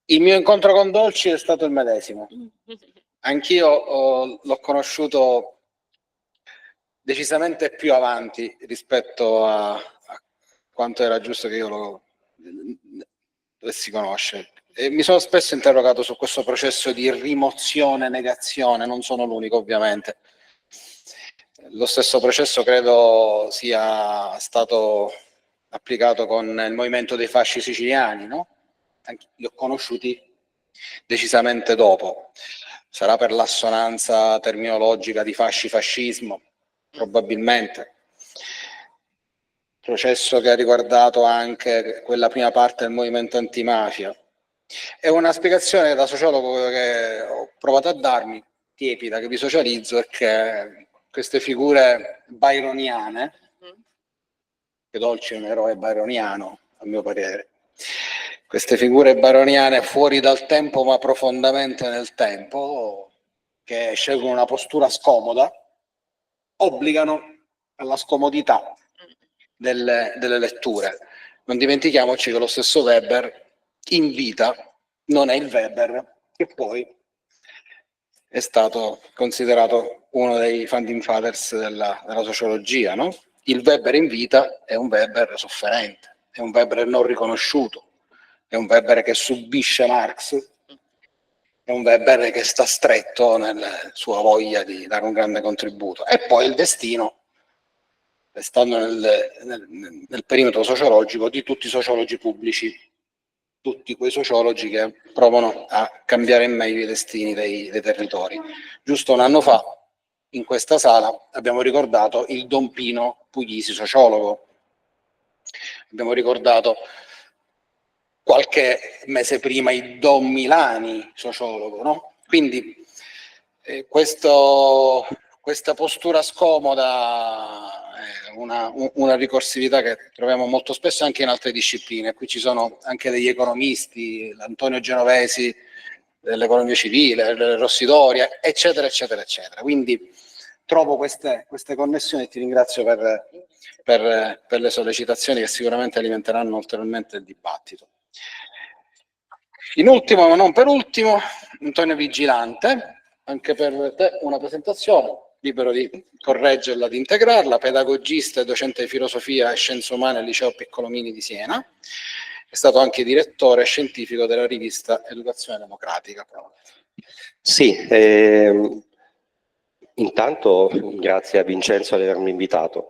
Il mio incontro con Dolci è stato il medesimo. Anch'io l'ho conosciuto decisamente più avanti rispetto a quanto era giusto che io lo dovessi conoscere. E mi sono spesso interrogato su questo processo di rimozione, negazione, non sono l'unico ovviamente. Lo stesso processo credo sia stato applicato con il movimento dei fasci siciliani, no? Li ho conosciuti decisamente dopo. Sarà per l'assonanza terminologica di fascismo, probabilmente. Processo che ha riguardato anche quella prima parte del movimento antimafia. È una spiegazione da sociologo che ho provato a darmi, tiepida, che vi socializzo, è che queste figure byroniane, che Dolci è un eroe byroniano, a mio parere, queste figure byroniane fuori dal tempo ma profondamente nel tempo, che scelgono una postura scomoda, obbligano alla scomodità delle letture. Non dimentichiamoci che lo stesso Weber in vita non è il Weber che poi è stato considerato uno dei founding fathers della sociologia, no? Il Weber in vita è un Weber sofferente, è un Weber non riconosciuto, è un Weber che subisce Marx, è un Weber che sta stretto nella sua voglia di dare un grande contributo. E poi il destino, restando nel perimetro sociologico, di tutti i sociologi pubblici, tutti quei sociologi che provano a cambiare in meglio i destini dei territori. Giusto un anno fa, in questa sala, abbiamo ricordato il Don Pino Puglisi, sociologo. Abbiamo ricordato qualche mese prima il Don Milani, sociologo, no? Quindi questa postura scomoda è una ricorsività che troviamo molto spesso anche in altre discipline. Qui ci sono anche degli economisti, l'Antonio Genovesi dell'economia civile, Rossi Doria, eccetera, eccetera, eccetera. Quindi trovo queste connessioni e ti ringrazio per le sollecitazioni che sicuramente alimenteranno ulteriormente il dibattito. In ultimo, ma non per ultimo, Antonio Vigilante, anche per te una presentazione, libero di correggerla, di integrarla, pedagogista e docente di filosofia e scienze umane al Liceo Piccolomini di Siena, è stato anche direttore scientifico della rivista Educazione Democratica. Sì, intanto grazie a Vincenzo di avermi invitato.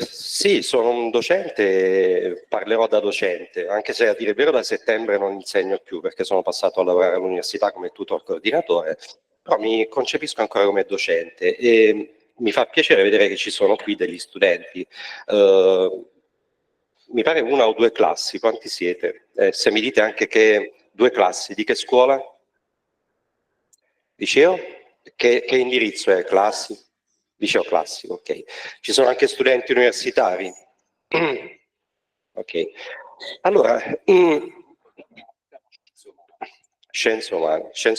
Sì, sono un docente, parlerò da docente, anche se a dire il vero da settembre non insegno più perché sono passato a lavorare all'università come tutor coordinatore, però mi concepisco ancora come docente e mi fa piacere vedere che ci sono qui degli studenti. Mi pare una o due classi, quanti siete? Se mi dite anche che due classi, di che scuola? Liceo? Che indirizzo è? Classi? Liceo classico, ok. Ci sono anche studenti universitari? Ok. Allora, scienze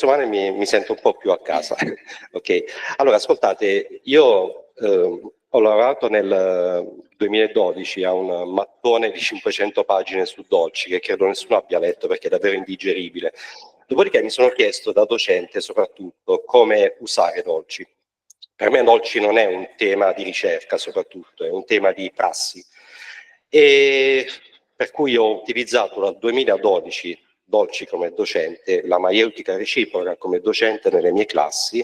umane mi sento un po' più a casa. Ok. Allora, ascoltate, io ho lavorato nel 2012 a un mattone di 500 pagine su dolci, che credo nessuno abbia letto perché è davvero indigeribile. Dopodiché mi sono chiesto da docente soprattutto come usare dolci. Per me dolci non è un tema di ricerca soprattutto, è un tema di prassi. E per cui ho utilizzato dal 2012 dolci come docente, la maieutica reciproca come docente nelle mie classi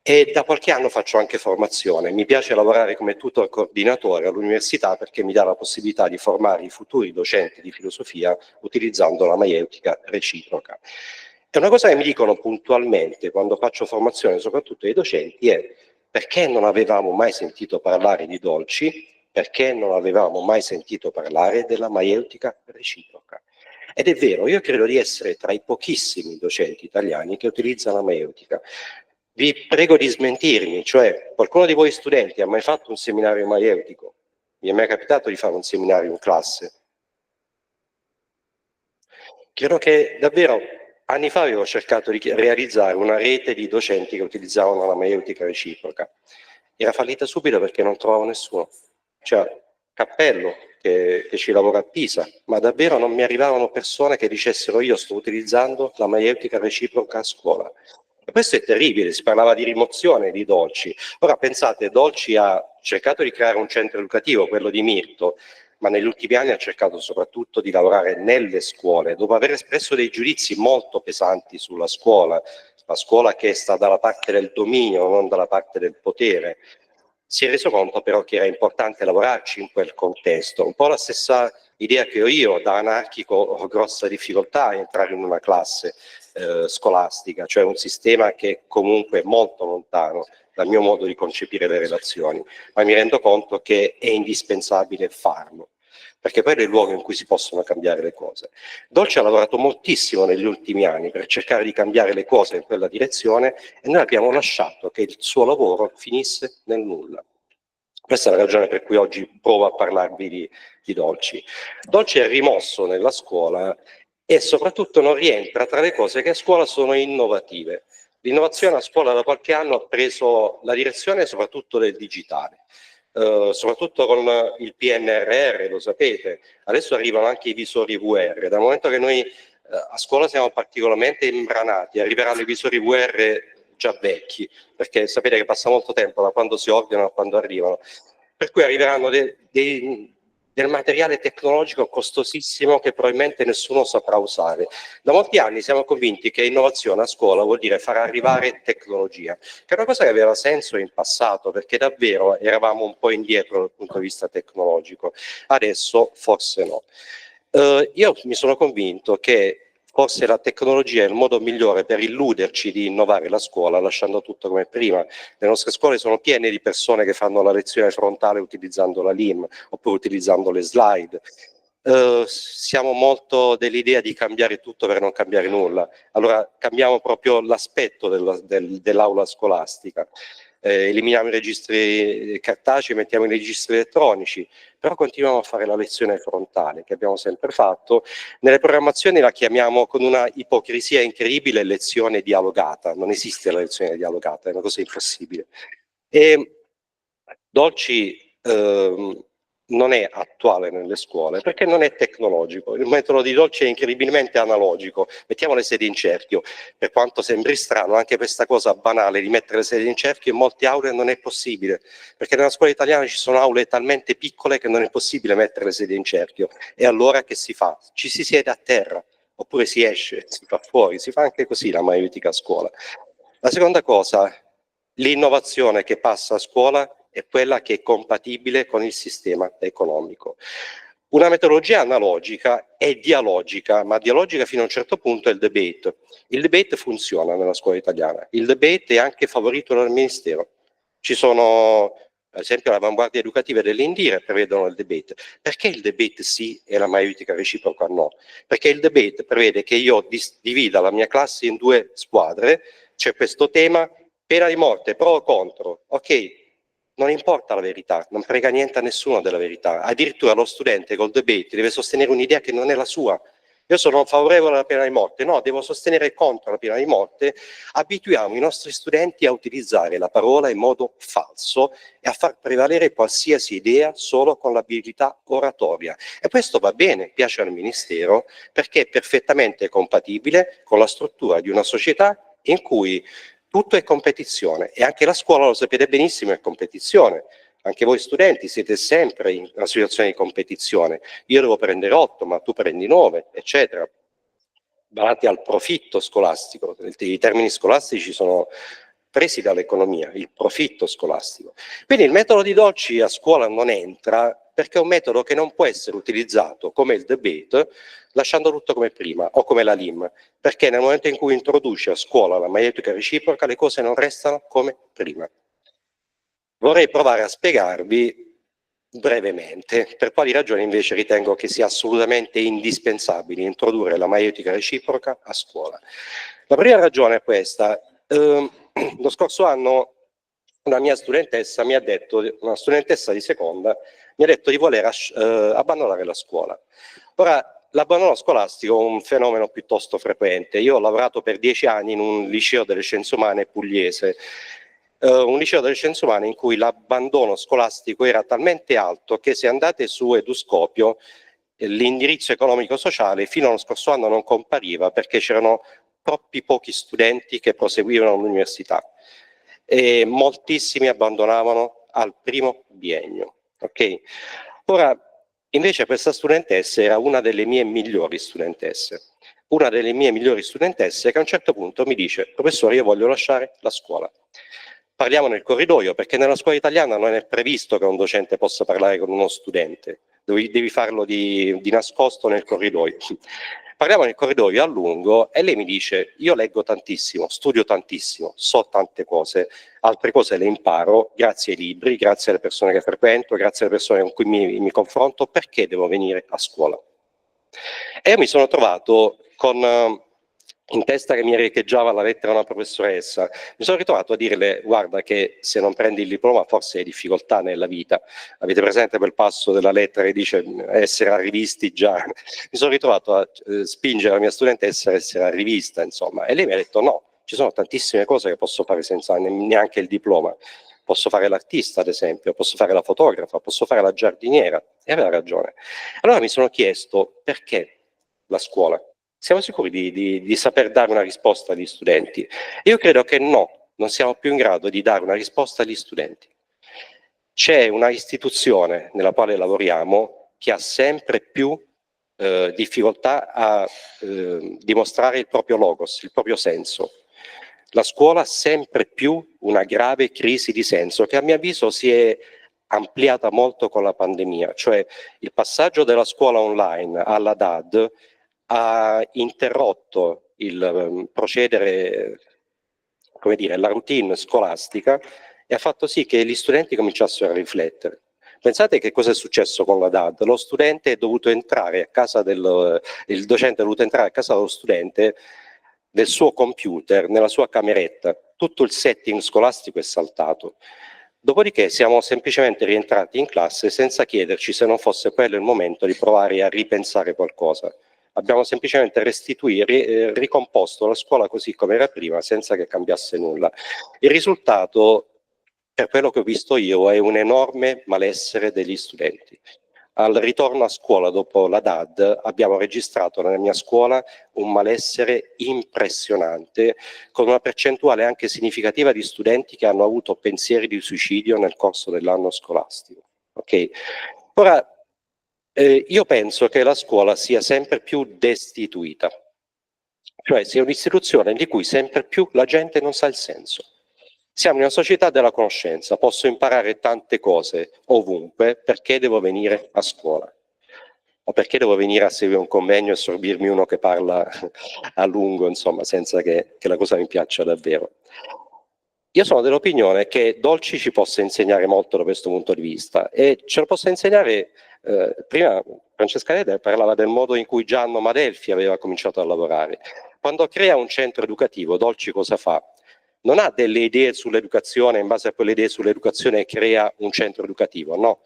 e da qualche anno faccio anche formazione. Mi piace lavorare come tutor coordinatore all'università perché mi dà la possibilità di formare i futuri docenti di filosofia utilizzando la maieutica reciproca. E una cosa che mi dicono puntualmente quando faccio formazione, soprattutto ai docenti, è perché non avevamo mai sentito parlare di dolci, perché non avevamo mai sentito parlare della maieutica reciproca. Ed è vero, io credo di essere tra i pochissimi docenti italiani che utilizzano la maieutica. Vi prego di smentirmi, cioè qualcuno di voi studenti ha mai fatto un seminario maieutico? Mi è mai capitato di fare un seminario in classe? Credo che davvero anni fa avevo cercato di realizzare una rete di docenti che utilizzavano la maieutica reciproca. Era fallita subito perché non trovavo nessuno. Cioè, cappello che ci lavora a Pisa, ma davvero non mi arrivavano persone che dicessero io sto utilizzando la maieutica reciproca a scuola. E questo è terribile, si parlava di rimozione di Dolci. Ora pensate, Dolci ha cercato di creare un centro educativo, quello di Mirto, ma negli ultimi anni ha cercato soprattutto di lavorare nelle scuole, dopo aver espresso dei giudizi molto pesanti sulla scuola, la scuola che sta dalla parte del dominio, non dalla parte del potere. Si è reso conto però che era importante lavorarci in quel contesto, un po' la stessa idea che ho io, da anarchico ho grossa difficoltà a entrare in una classe scolastica, cioè un sistema che comunque è molto lontano dal mio modo di concepire le relazioni, ma mi rendo conto che è indispensabile farlo, perché poi è il luogo in cui si possono cambiare le cose. Dolce ha lavorato moltissimo negli ultimi anni per cercare di cambiare le cose in quella direzione e noi abbiamo lasciato che il suo lavoro finisse nel nulla. Questa è la ragione per cui oggi provo a parlarvi di Dolci. Dolci è rimosso nella scuola e soprattutto non rientra tra le cose che a scuola sono innovative. L'innovazione a scuola da qualche anno ha preso la direzione soprattutto del digitale, soprattutto con il PNRR, lo sapete, adesso arrivano anche i visori VR. Dal momento che noi A scuola siamo particolarmente imbranati, arriveranno i visori VR già vecchi, perché sapete che passa molto tempo da quando si ordinano a quando arrivano, per cui arriveranno del materiale tecnologico costosissimo che probabilmente nessuno saprà usare. Da molti anni siamo convinti che innovazione a scuola vuol dire far arrivare tecnologia, che è una cosa che aveva senso in passato, perché davvero eravamo un po' indietro dal punto di vista tecnologico, adesso forse no. Io mi sono convinto che forse la tecnologia è il modo migliore per illuderci di innovare la scuola, lasciando tutto come prima. Le nostre scuole sono piene di persone che fanno la lezione frontale utilizzando la LIM oppure utilizzando le slide. Siamo molto dell'idea di cambiare tutto per non cambiare nulla. Allora cambiamo proprio l'aspetto dell'aula scolastica. Eliminiamo i registri cartacei, mettiamo i registri elettronici, però continuiamo a fare la lezione frontale che abbiamo sempre fatto. Nelle programmazioni la chiamiamo con una ipocrisia incredibile lezione dialogata. Non esiste la lezione dialogata, è una cosa impossibile. E Dolci non è attuale nelle scuole perché non è tecnologico. Il metodo di Dolci è incredibilmente analogico. Mettiamo le sedie in cerchio, per quanto sembri strano, anche questa cosa banale di mettere le sedie in cerchio in molte aule non è possibile, perché nella scuola italiana ci sono aule talmente piccole che non è possibile mettere le sedie in cerchio. E allora che si fa? Ci si siede a terra, oppure si esce, si fa fuori, si fa anche così la maieutica a scuola. La seconda cosa, l'innovazione che passa a scuola è quella che è compatibile con il sistema economico. Una metodologia analogica è dialogica, ma dialogica fino a un certo punto è il debate. Il debate funziona nella scuola italiana, il debate è anche favorito dal Ministero. Ci sono, ad esempio, le avanguardie educative dell'Indire prevedono il debate. Perché il debate sì e la maieutica reciproca no? Perché il debate prevede che io divida la mia classe in due squadre, c'è questo tema, pena di morte, pro o contro, ok, non importa la verità, non frega niente a nessuno della verità, addirittura lo studente col debate deve sostenere un'idea che non è la sua. Io sono favorevole alla pena di morte, no, devo sostenere contro la pena di morte. Abituiamo i nostri studenti a utilizzare la parola in modo falso e a far prevalere qualsiasi idea solo con l'abilità oratoria. E questo va bene, piace al Ministero, perché è perfettamente compatibile con la struttura di una società in cui tutto è competizione e anche la scuola, lo sapete benissimo, è competizione. Anche voi studenti siete sempre in una situazione di competizione. Io devo prendere 8, ma tu prendi 9, eccetera. Davanti al profitto scolastico, i termini scolastici sono presi dall'economia, il profitto scolastico. Quindi il metodo di Dolci a scuola non entra perché è un metodo che non può essere utilizzato come il debate lasciando tutto come prima o come la LIM, perché nel momento in cui introduce a scuola la maieutica reciproca le cose non restano come prima. Vorrei provare a spiegarvi brevemente per quali ragioni invece ritengo che sia assolutamente indispensabile introdurre la maieutica reciproca a scuola. La prima ragione è questa. Lo scorso anno una mia studentessa mi ha detto, una studentessa di seconda, mi ha detto di voler abbandonare la scuola. Ora, l'abbandono scolastico è un fenomeno piuttosto frequente. Io ho lavorato per 10 anni in un liceo delle scienze umane pugliese, un liceo delle scienze umane in cui l'abbandono scolastico era talmente alto che se andate su Eduscopio l'indirizzo economico-sociale fino allo scorso anno non compariva perché c'erano troppi pochi studenti che proseguivano l'università e moltissimi abbandonavano al primo biennio. Okay? Ora, invece questa studentessa era una delle mie migliori studentesse. Una delle mie migliori studentesse che a un certo punto mi dice: professore, io voglio lasciare la scuola. Parliamo nel corridoio, perché nella scuola italiana non è previsto che un docente possa parlare con uno studente, devi farlo di nascosto nel corridoio. Parliamo nel corridoio a lungo e lei mi dice: io leggo tantissimo, studio tantissimo, so tante cose, altre cose le imparo grazie ai libri, grazie alle persone che frequento, grazie alle persone con cui mi confronto, perché devo venire a scuola? E io mi sono trovato con in testa che mi riecheggiava la lettera a una professoressa, mi sono ritrovato a dirle: guarda che se non prendi il diploma forse hai difficoltà nella vita. Avete presente quel passo della lettera che dice essere arrivisti già? Mi sono ritrovato a spingere la mia studentessa a essere arrivista, insomma, e lei mi ha detto: no, ci sono tantissime cose che posso fare senza neanche il diploma. Posso fare l'artista, ad esempio, posso fare la fotografa, posso fare la giardiniera. E aveva ragione. Allora mi sono chiesto: perché la scuola? Siamo sicuri di saper dare una risposta agli studenti? Io credo che no, non siamo più in grado di dare una risposta agli studenti. C'è una istituzione nella quale lavoriamo che ha sempre più difficoltà a dimostrare il proprio logos, il proprio senso. La scuola ha sempre più una grave crisi di senso che a mio avviso si è ampliata molto con la pandemia, cioè il passaggio della scuola online alla DAD ha interrotto il procedere, come dire, la routine scolastica e ha fatto sì che gli studenti cominciassero a riflettere. Pensate che cosa è successo con la DAD? Lo studente è dovuto entrare a casa il docente è dovuto entrare a casa dello studente del suo computer, nella sua cameretta. Tutto il setting scolastico è saltato. Dopodiché siamo semplicemente rientrati in classe senza chiederci se non fosse quello il momento di provare a ripensare qualcosa. Abbiamo semplicemente ricomposto la scuola così come era prima, senza che cambiasse nulla. Il risultato, per quello che ho visto io, è un enorme malessere degli studenti. Al ritorno a scuola dopo la DAD abbiamo registrato nella mia scuola un malessere impressionante, con una percentuale anche significativa di studenti che hanno avuto pensieri di suicidio nel corso dell'anno scolastico. Okay? Ora, io penso che la scuola sia sempre più destituita, cioè sia un'istituzione di cui sempre più la gente non sa il senso. Siamo in una società della conoscenza, posso imparare tante cose ovunque, perché devo venire a scuola? O perché devo venire a seguire un convegno e sorbirmi uno che parla a lungo, insomma, senza che la cosa mi piaccia davvero? Io sono dell'opinione che Dolci ci possa insegnare molto da questo punto di vista e ce lo possa insegnare, prima Francesca Leder parlava del modo in cui Gianno Madelfi aveva cominciato a lavorare. Quando crea un centro educativo, Dolci cosa fa? Non ha delle idee sull'educazione, in base a quelle idee sull'educazione crea un centro educativo, no.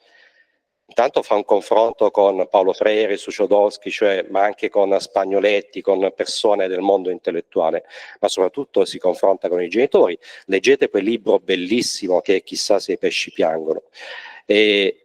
Intanto fa un confronto con Paolo Freire, Suciodolski, ma anche con Spagnoletti, con persone del mondo intellettuale, ma soprattutto si confronta con i genitori. Leggete quel libro bellissimo che è Chissà se i pesci piangono. E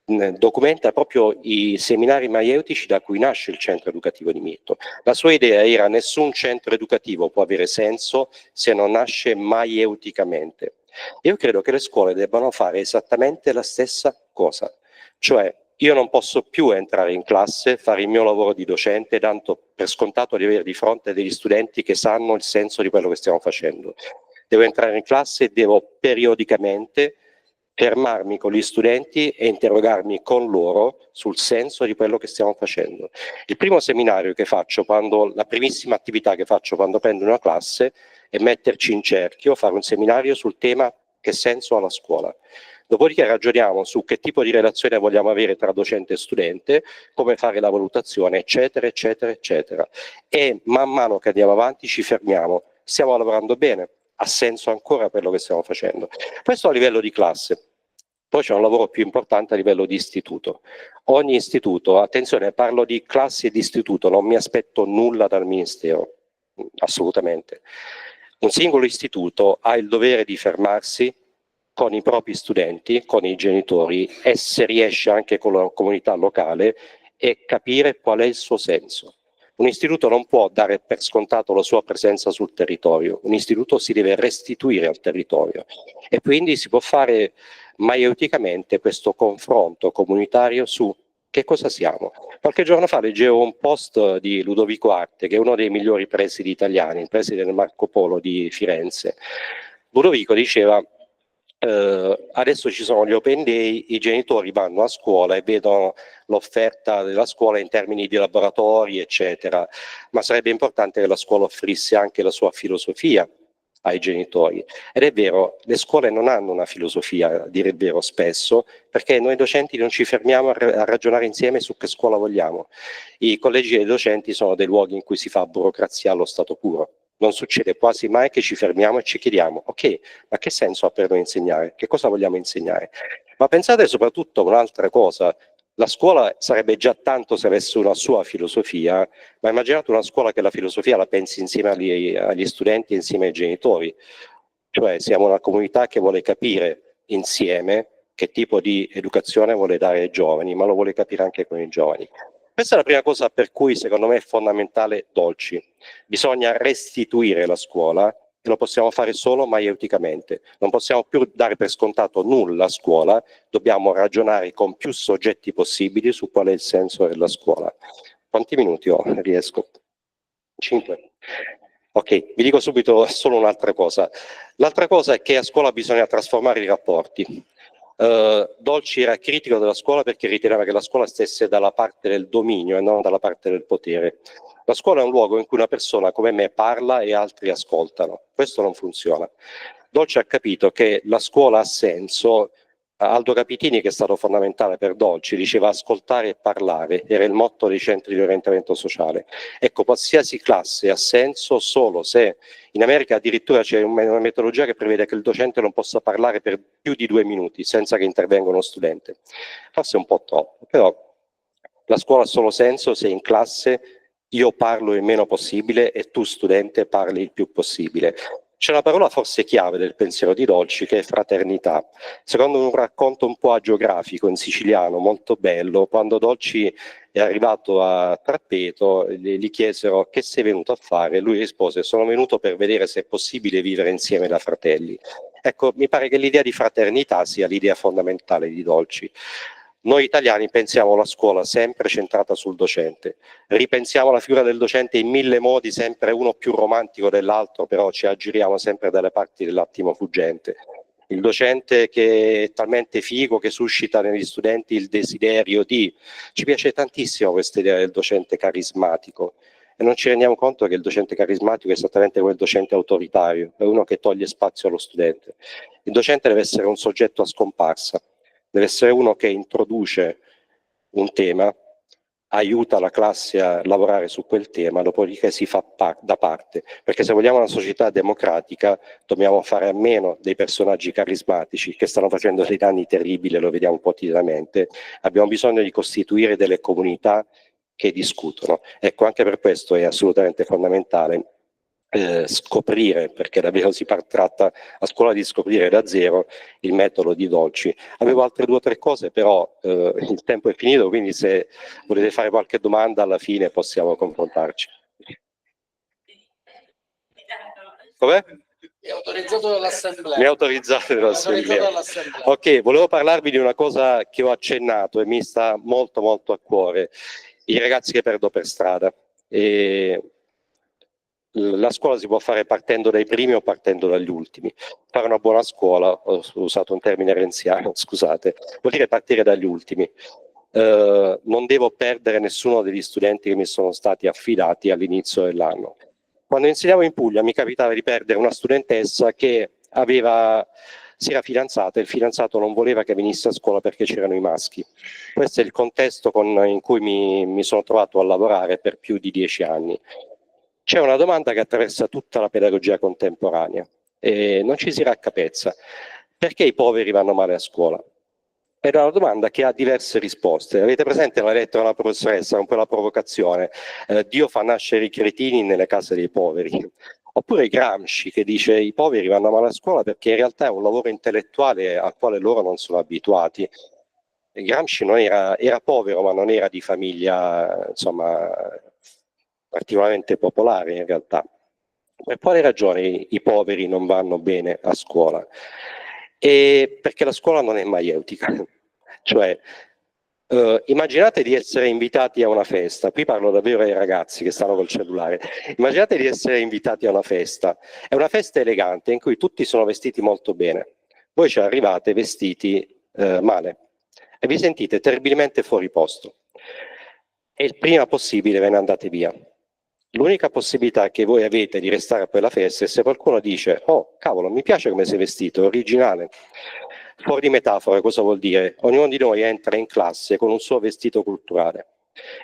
documenta proprio i seminari maieutici da cui nasce il centro educativo di Mirto. La sua idea era: nessun centro educativo può avere senso se non nasce maieuticamente. Io credo che le scuole debbano fare esattamente la stessa cosa, cioè io non posso più entrare in classe, fare il mio lavoro di docente, dando per scontato di avere di fronte degli studenti che sanno il senso di quello che stiamo facendo. Devo entrare in classe e devo periodicamente fermarmi con gli studenti e interrogarmi con loro sul senso di quello che stiamo facendo. Il primo seminario che faccio, la primissima attività che faccio quando prendo una classe è metterci in cerchio, fare un seminario sul tema che senso ha la scuola. Dopodiché ragioniamo su che tipo di relazione vogliamo avere tra docente e studente, come fare la valutazione, eccetera, eccetera, eccetera. E man mano che andiamo avanti ci fermiamo. Stiamo lavorando bene? Ha senso ancora quello che stiamo facendo? Questo a livello di classe. Poi c'è un lavoro più importante a livello di istituto. Ogni istituto, attenzione, parlo di classi e di istituto, non mi aspetto nulla dal Ministero, assolutamente. Un singolo istituto ha il dovere di fermarsi con i propri studenti, con i genitori e se riesce anche con la comunità locale e capire qual è il suo senso. Un istituto non può dare per scontato la sua presenza sul territorio, un istituto si deve restituire al territorio e quindi si può fare maieuticamente questo confronto comunitario su che cosa siamo. Qualche giorno fa leggevo un post di Ludovico Arte, che è uno dei migliori presidi italiani, il preside del Marco Polo di Firenze. Ludovico diceva: adesso ci sono gli open day, i genitori vanno a scuola e vedono l'offerta della scuola in termini di laboratori, eccetera, ma sarebbe importante che la scuola offrisse anche la sua filosofia ai genitori. Ed è vero, le scuole non hanno una filosofia, a dire il vero, spesso, perché noi docenti non ci fermiamo a ragionare insieme su che scuola vogliamo. I collegi dei docenti sono dei luoghi in cui si fa burocrazia allo stato puro. Non succede quasi mai che ci fermiamo e ci chiediamo: ok, ma che senso ha per noi insegnare? Che cosa vogliamo insegnare? Ma pensate soprattutto a un'altra cosa: la scuola sarebbe già tanto se avesse una sua filosofia, ma immaginate una scuola che la filosofia la pensi insieme agli studenti e insieme ai genitori. Cioè siamo una comunità che vuole capire insieme che tipo di educazione vuole dare ai giovani, ma lo vuole capire anche con i giovani. Questa è la prima cosa per cui secondo me è fondamentale dolci. Bisogna restituire la scuola e lo possiamo fare solo maieuticamente. Non possiamo più dare per scontato nulla a scuola, dobbiamo ragionare con più soggetti possibili su qual è il senso della scuola. Quanti minuti ho? Riesco? 5. Ok, vi dico subito solo un'altra cosa. L'altra cosa è che a scuola bisogna trasformare i rapporti. Dolci era critico della scuola perché riteneva che la scuola stesse dalla parte del dominio e non dalla parte del potere. La scuola è un luogo in cui una persona come me parla e altri ascoltano. Questo non funziona. Dolci ha capito che la scuola ha senso. Aldo Capitini, che è stato fondamentale per Dolci, diceva ascoltare e parlare, era il motto dei centri di orientamento sociale. Ecco, qualsiasi classe ha senso solo se, in America addirittura c'è una metodologia che prevede che il docente non possa parlare per più di 2 minuti senza che intervenga uno studente. Forse è un po' troppo, però la scuola ha solo senso se in classe io parlo il meno possibile e tu studente parli il più possibile. C'è una parola forse chiave del pensiero di Dolci che è fraternità. Secondo un racconto un po' agiografico in siciliano, molto bello, quando Dolci è arrivato a Trappeto, gli chiesero che sei venuto a fare, lui rispose sono venuto per vedere se è possibile vivere insieme da fratelli. Ecco, mi pare che l'idea di fraternità sia l'idea fondamentale di Dolci. Noi italiani pensiamo alla scuola sempre centrata sul docente, ripensiamo la figura del docente in 1000 modi, sempre uno più romantico dell'altro, però ci aggiriamo sempre dalle parti dell'attimo fuggente. Il docente che è talmente figo che suscita negli studenti il desiderio di... Ci piace tantissimo questa idea del docente carismatico e non ci rendiamo conto che il docente carismatico è esattamente come il docente autoritario, è uno che toglie spazio allo studente. Il docente deve essere un soggetto a scomparsa. Deve essere uno che introduce un tema, aiuta la classe a lavorare su quel tema, dopodiché si fa da parte. Perché se vogliamo una società democratica dobbiamo fare a meno dei personaggi carismatici che stanno facendo dei danni terribili, lo vediamo quotidianamente. Abbiamo bisogno di costituire delle comunità che discutono. Ecco, anche per questo è assolutamente fondamentale scoprire, perché davvero si tratta a scuola di scoprire da zero il metodo di Dolci. Avevo altre 2 o 3 cose, però il tempo è finito, quindi se volete fare qualche domanda alla fine possiamo confrontarci. Com'è? È autorizzato dall'Assemblea. Mi è autorizzato dall'Assemblea. Ok, volevo parlarvi di una cosa che ho accennato e mi sta molto molto a cuore, i ragazzi che perdo per strada. La scuola si può fare partendo dai primi o partendo dagli ultimi. Fare una buona scuola, ho usato un termine renziano, scusate, vuol dire partire dagli ultimi. Non devo perdere nessuno degli studenti che mi sono stati affidati all'inizio dell'anno. Quando insegnavo in Puglia mi capitava di perdere una studentessa che si era fidanzata e il fidanzato non voleva che venisse a scuola perché c'erano i maschi. Questo è il contesto in cui mi sono trovato a lavorare per più di 10 anni. C'è una domanda che attraversa tutta la pedagogia contemporanea e non ci si raccapezza. Perché i poveri vanno male a scuola? È una domanda che ha diverse risposte. Avete presente la lettera alla professoressa, un po' la provocazione? Dio fa nascere i cretini nelle case dei poveri. Oppure Gramsci che dice i poveri vanno male a scuola perché in realtà è un lavoro intellettuale al quale loro non sono abituati. E Gramsci non era povero, ma non era di famiglia, insomma, particolarmente popolare in realtà. Per quale ragione i poveri non vanno bene a scuola? E perché la scuola non è maieutica. Cioè, immaginate di essere invitati a una festa, qui parlo davvero ai ragazzi che stanno col cellulare, immaginate di essere invitati a una festa, è una festa elegante in cui tutti sono vestiti molto bene, voi ci arrivate vestiti male e vi sentite terribilmente fuori posto e il prima possibile ve ne andate via. L'unica possibilità che voi avete di restare a quella festa è se qualcuno dice oh cavolo mi piace come sei vestito, è originale. Fuori di metafora cosa vuol dire? Ognuno di noi entra in classe con un suo vestito culturale.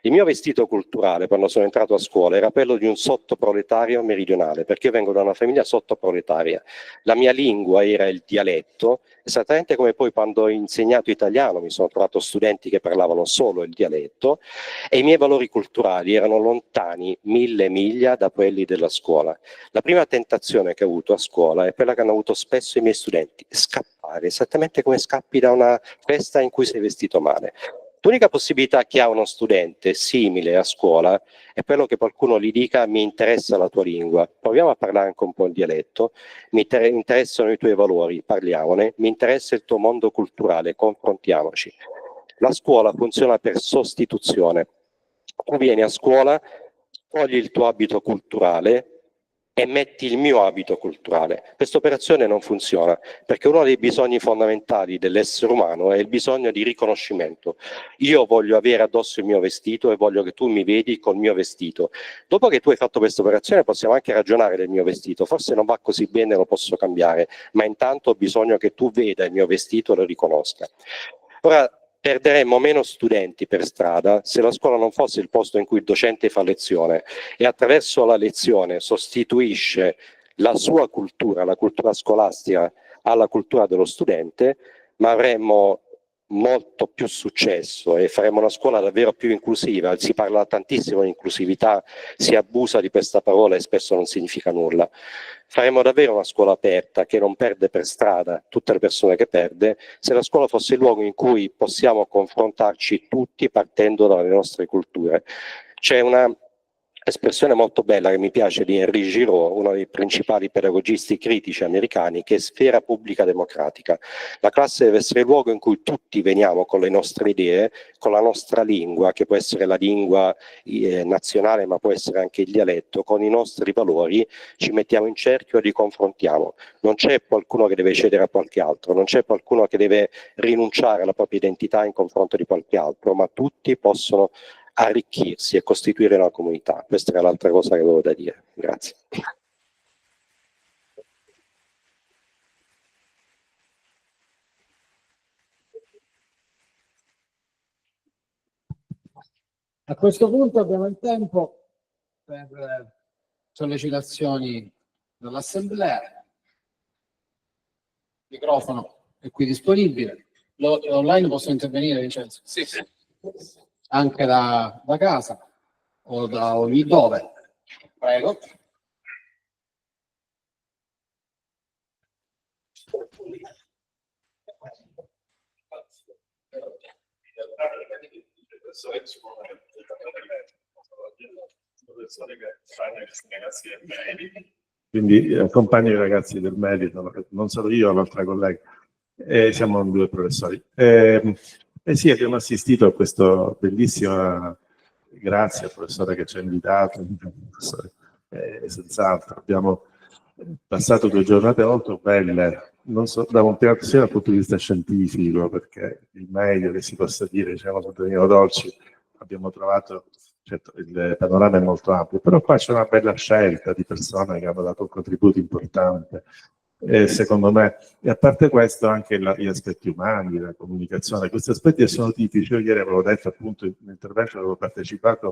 Il mio vestito culturale quando sono entrato a scuola era quello di un sottoproletario meridionale, perché io vengo da una famiglia sottoproletaria. La mia lingua era il dialetto, esattamente come poi quando ho insegnato italiano mi sono trovato studenti che parlavano solo il dialetto e i miei valori culturali erano lontani 1000 miglia da quelli della scuola. La prima tentazione che ho avuto a scuola è quella che hanno avuto spesso i miei studenti, scappare, esattamente come scappi da una festa in cui sei vestito male. L'unica possibilità che ha uno studente simile a scuola è quello che qualcuno gli dica: mi interessa la tua lingua, proviamo a parlare anche un po' il dialetto, mi interessano i tuoi valori, parliamone, mi interessa il tuo mondo culturale, confrontiamoci. La scuola funziona per sostituzione. Tu vieni a scuola, togli il tuo abito culturale e metti il mio abito culturale. Questa operazione non funziona, perché uno dei bisogni fondamentali dell'essere umano è il bisogno di riconoscimento. Io voglio avere addosso il mio vestito e voglio che tu mi vedi col mio vestito. Dopo che tu hai fatto questa operazione possiamo anche ragionare del mio vestito, forse non va così bene, lo posso cambiare, ma intanto ho bisogno che tu veda il mio vestito e lo riconosca. Ora, perderemmo meno studenti per strada se la scuola non fosse il posto in cui il docente fa lezione e attraverso la lezione sostituisce la sua cultura, la cultura scolastica, alla cultura dello studente, ma avremmo molto più successo e faremo una scuola davvero più inclusiva. Si parla tantissimo di inclusività, si abusa di questa parola e spesso non significa nulla. Faremo davvero una scuola aperta che non perde per strada tutte le persone che perde, se la scuola fosse il luogo in cui possiamo confrontarci tutti partendo dalle nostre culture. C'è una espressione molto bella che mi piace di Henri Giraud, uno dei principali pedagogisti critici americani, che è sfera pubblica democratica. La classe deve essere il luogo in cui tutti veniamo con le nostre idee, con la nostra lingua, che può essere la lingua nazionale ma può essere anche il dialetto, con i nostri valori, ci mettiamo in cerchio e li confrontiamo. Non c'è qualcuno che deve cedere a qualche altro, non c'è qualcuno che deve rinunciare alla propria identità in confronto di qualche altro, ma tutti possono arricchirsi e costituire una comunità. Questa era l'altra cosa che avevo da dire. Grazie. A questo punto abbiamo il tempo per sollecitazioni dall'Assemblea. Il microfono è qui disponibile. Online posso intervenire, Vincenzo? Sì. Anche da casa o da ogni dove. Prego. Quindi accompagno i ragazzi del merito, non solo io, l'altra collega, siamo due professori. Sì, abbiamo assistito a questo bellissimo, grazie al professore che ci ha invitato, senz'altro, abbiamo passato 2 giornate molto belle, non so, da un piano sia dal punto di vista scientifico, perché il meglio che si possa dire, diciamo, su Danilo Dolci, abbiamo trovato, certo, il panorama è molto ampio, però qua c'è una bella scelta di persone che hanno dato un contributo importante, secondo me, e a parte questo anche gli aspetti umani, la comunicazione, questi aspetti sono tipici. Io ieri avevo detto appunto in un intervento, avevo partecipato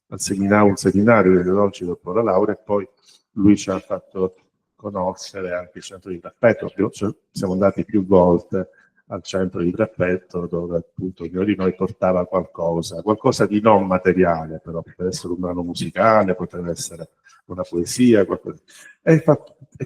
al un seminario di Dolci dopo la laurea, e poi lui ci ha fatto conoscere anche il centro di Trappetto. Siamo andati più volte al centro di Trappetto, dove appunto ognuno di noi portava qualcosa di non materiale, però poteva essere un brano musicale, poteva essere una poesia, qualcosa. E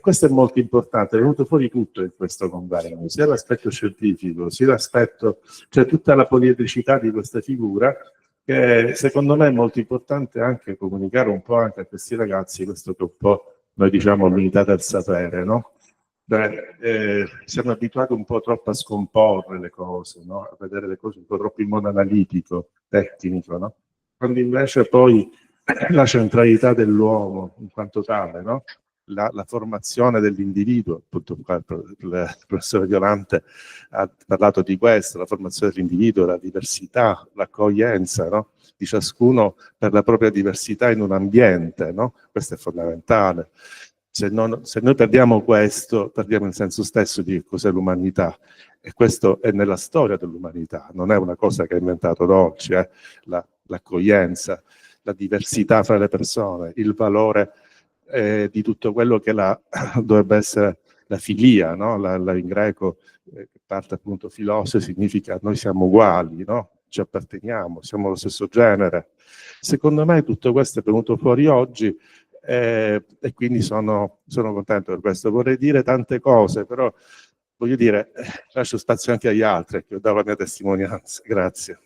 questo è molto importante, è venuto fuori tutto in questo convegno, sia l'aspetto scientifico, sia l'aspetto, cioè tutta la poliedricità di questa figura, che secondo me è molto importante anche comunicare un po' anche a questi ragazzi questo che un po' noi diciamo l'unità del sapere, no? Siamo abituati un po' troppo a scomporre le cose, no? A vedere le cose un po' troppo in modo analitico, tecnico, no? Quando invece poi la centralità dell'uomo in quanto tale, no? La formazione dell'individuo, appunto il professore Violante ha parlato di questo, la formazione dell'individuo, la diversità, l'accoglienza, no? Di ciascuno per la propria diversità in un ambiente, no? Questo è fondamentale. Se noi perdiamo questo, perdiamo il senso stesso di cos'è l'umanità, e questo è nella storia dell'umanità, non è una cosa che ha inventato Dolci, l'accoglienza, la diversità fra le persone, il valore di tutto quello che dovrebbe essere la filia, no? In greco, che parte appunto filos, significa noi siamo uguali, no? Ci apparteniamo, siamo lo stesso genere. Secondo me tutto questo è venuto fuori oggi, e quindi sono contento per questo. Vorrei dire tante cose, però voglio dire, lascio spazio anche agli altri, che ho dato la mia testimonianza. Grazie.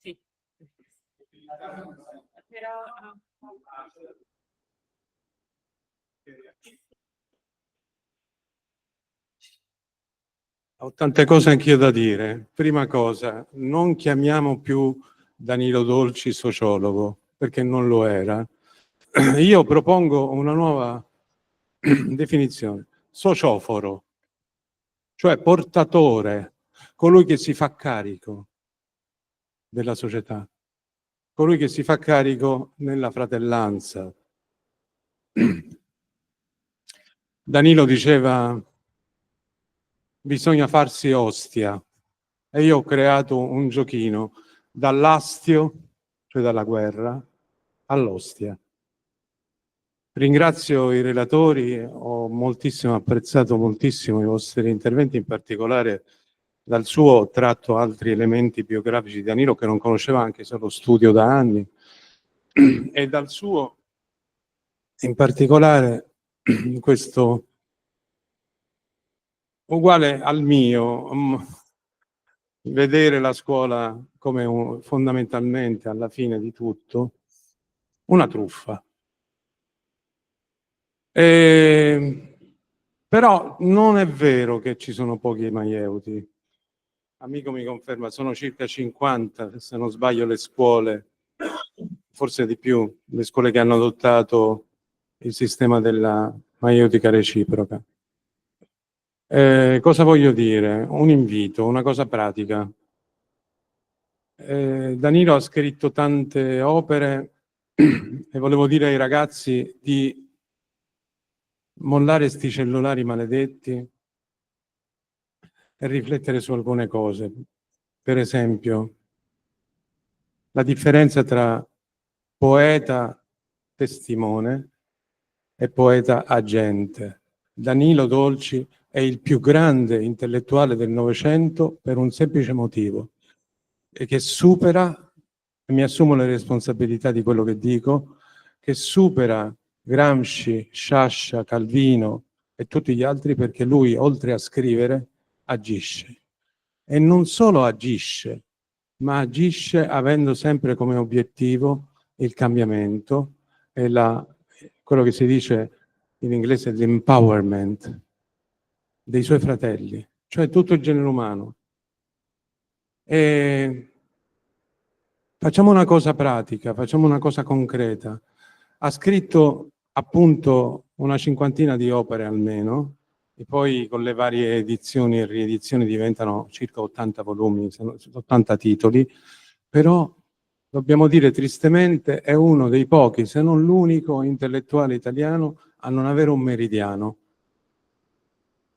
Sì. Però, ho tante cose anch'io da dire. Prima cosa, non chiamiamo più Danilo Dolci sociologo, perché non lo era. Io propongo una nuova definizione, socioforo, cioè portatore, colui che si fa carico della società, colui che si fa carico nella fratellanza. Danilo diceva bisogna farsi ostia e io ho creato un giochino dall'astio, cioè dalla guerra, all'ostia. Ringrazio i relatori, ho apprezzato moltissimo i vostri interventi, in particolare dal suo tratto altri elementi biografici di Danilo che non conosceva, anche se lo studio da anni, e dal suo in particolare questo uguale al mio, vedere la scuola come fondamentalmente alla fine di tutto una truffa. Però non è vero che ci sono pochi maieuti. Amico mi conferma, sono circa 50, se non sbaglio, le scuole, forse di più, le scuole che hanno adottato il sistema della maieutica reciproca. Cosa voglio dire? Un invito, una cosa pratica. Danilo ha scritto tante opere e volevo dire ai ragazzi di mollare sti cellulari maledetti e riflettere su alcune cose. Per esempio, la differenza tra poeta testimone e poeta agente. Danilo Dolci è il più grande intellettuale del Novecento per un semplice motivo, e che supera, e mi assumo le responsabilità di quello che dico, che supera Gramsci, Sciascia, Calvino e tutti gli altri, perché lui, oltre a scrivere, agisce. E non solo agisce, ma agisce avendo sempre come obiettivo il cambiamento e quello che si dice in inglese l'empowerment dei suoi fratelli, cioè tutto il genere umano. E facciamo una cosa pratica, facciamo una cosa concreta. Ha scritto appunto una cinquantina di opere almeno, e poi con le varie edizioni e riedizioni diventano circa 80 volumi, 80 titoli, però dobbiamo dire tristemente è uno dei pochi, se non l'unico intellettuale italiano a non avere un meridiano.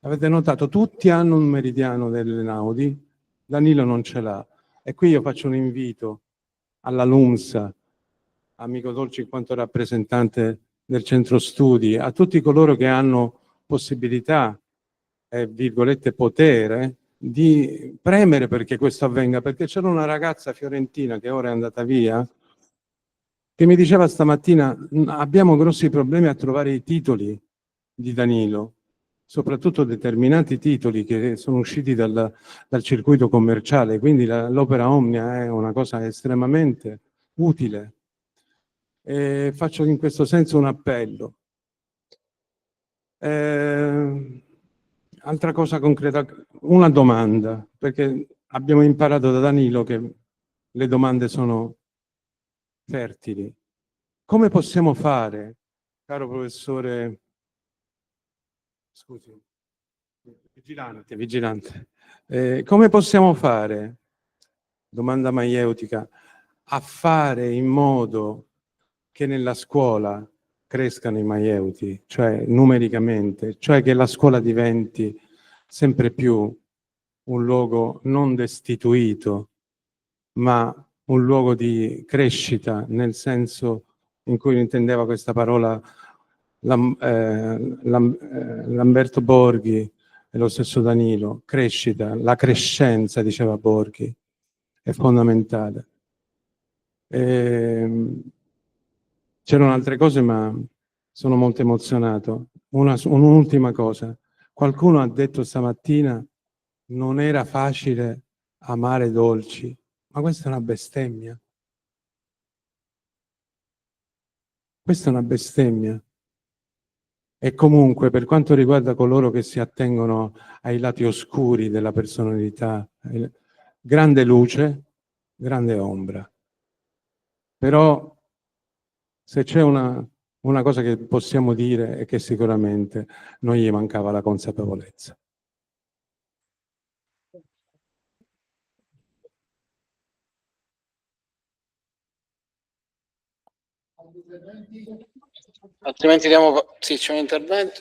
Avete notato? Tutti hanno un meridiano dell'Einaudi, Danilo non ce l'ha. E qui io faccio un invito alla LUMSA, amico Dolci in quanto rappresentante del centro studi, a tutti coloro che hanno possibilità e virgolette potere di premere perché questo avvenga, perché c'era una ragazza fiorentina che ora è andata via che mi diceva stamattina abbiamo grossi problemi a trovare i titoli di Danilo, soprattutto determinati titoli che sono usciti dal circuito commerciale, quindi l'opera omnia è una cosa estremamente utile. E faccio in questo senso un appello. Altra cosa concreta, una domanda, perché abbiamo imparato da Danilo che le domande sono fertili. Come possiamo fare, caro professore, scusi, vigilante, come possiamo fare, domanda maieutica, a fare in modo che nella scuola crescano i maieuti, cioè numericamente, cioè che la scuola diventi sempre più un luogo non destituito, ma un luogo di crescita, nel senso in cui intendeva questa parola Lamberto Borghi e lo stesso Danilo. Crescita, la crescenza, diceva Borghi, è fondamentale. C'erano altre cose, ma sono molto emozionato. Un'ultima cosa. Qualcuno ha detto stamattina non era facile amare dolci, ma questa è una bestemmia. Questa è una bestemmia. E comunque, per quanto riguarda coloro che si attengono ai lati oscuri della personalità, grande luce, grande ombra. Però se c'è una cosa che possiamo dire è che sicuramente non gli mancava la consapevolezza. Altrimenti diamo... Sì, c'è un intervento.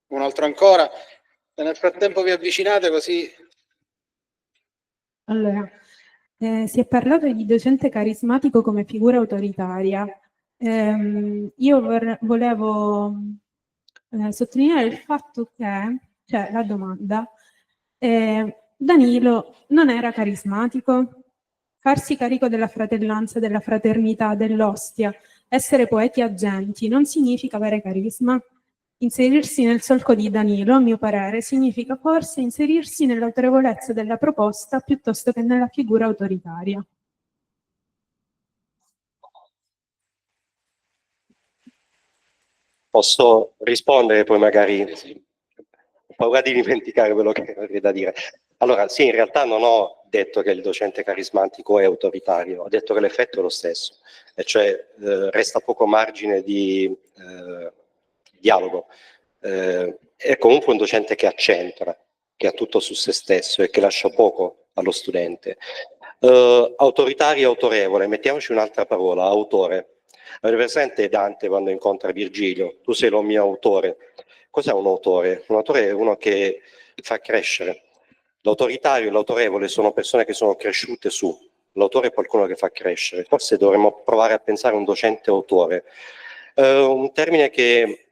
Un altro ancora. E nel frattempo vi avvicinate così... Allora, si è parlato di docente carismatico come figura autoritaria. Io volevo sottolineare il fatto che, cioè la domanda, Danilo non era carismatico? Farsi carico della fratellanza, della fraternità, dell'ostia, essere poeti agenti, non significa avere carisma? Inserirsi nel solco di Danilo, a mio parere, significa forse inserirsi nell'autorevolezza della proposta piuttosto che nella figura autoritaria. Posso rispondere, poi magari ho paura di dimenticare quello che avrei da dire. Allora, sì, in realtà non ho detto che il docente carismatico è autoritario, ho detto che l'effetto è lo stesso, e cioè resta poco margine di dialogo. È comunque un docente che accentra, che ha tutto su se stesso e che lascia poco allo studente. Autoritario e autorevole, mettiamoci un'altra parola, autore. Avete presente Dante quando incontra Virgilio? Tu sei lo mio autore. Cos'è un autore? Un autore è uno che fa crescere. L'autoritario e l'autorevole sono persone che sono cresciute su. L'autore è qualcuno che fa crescere. Forse dovremmo provare a pensare a un docente autore. Un termine che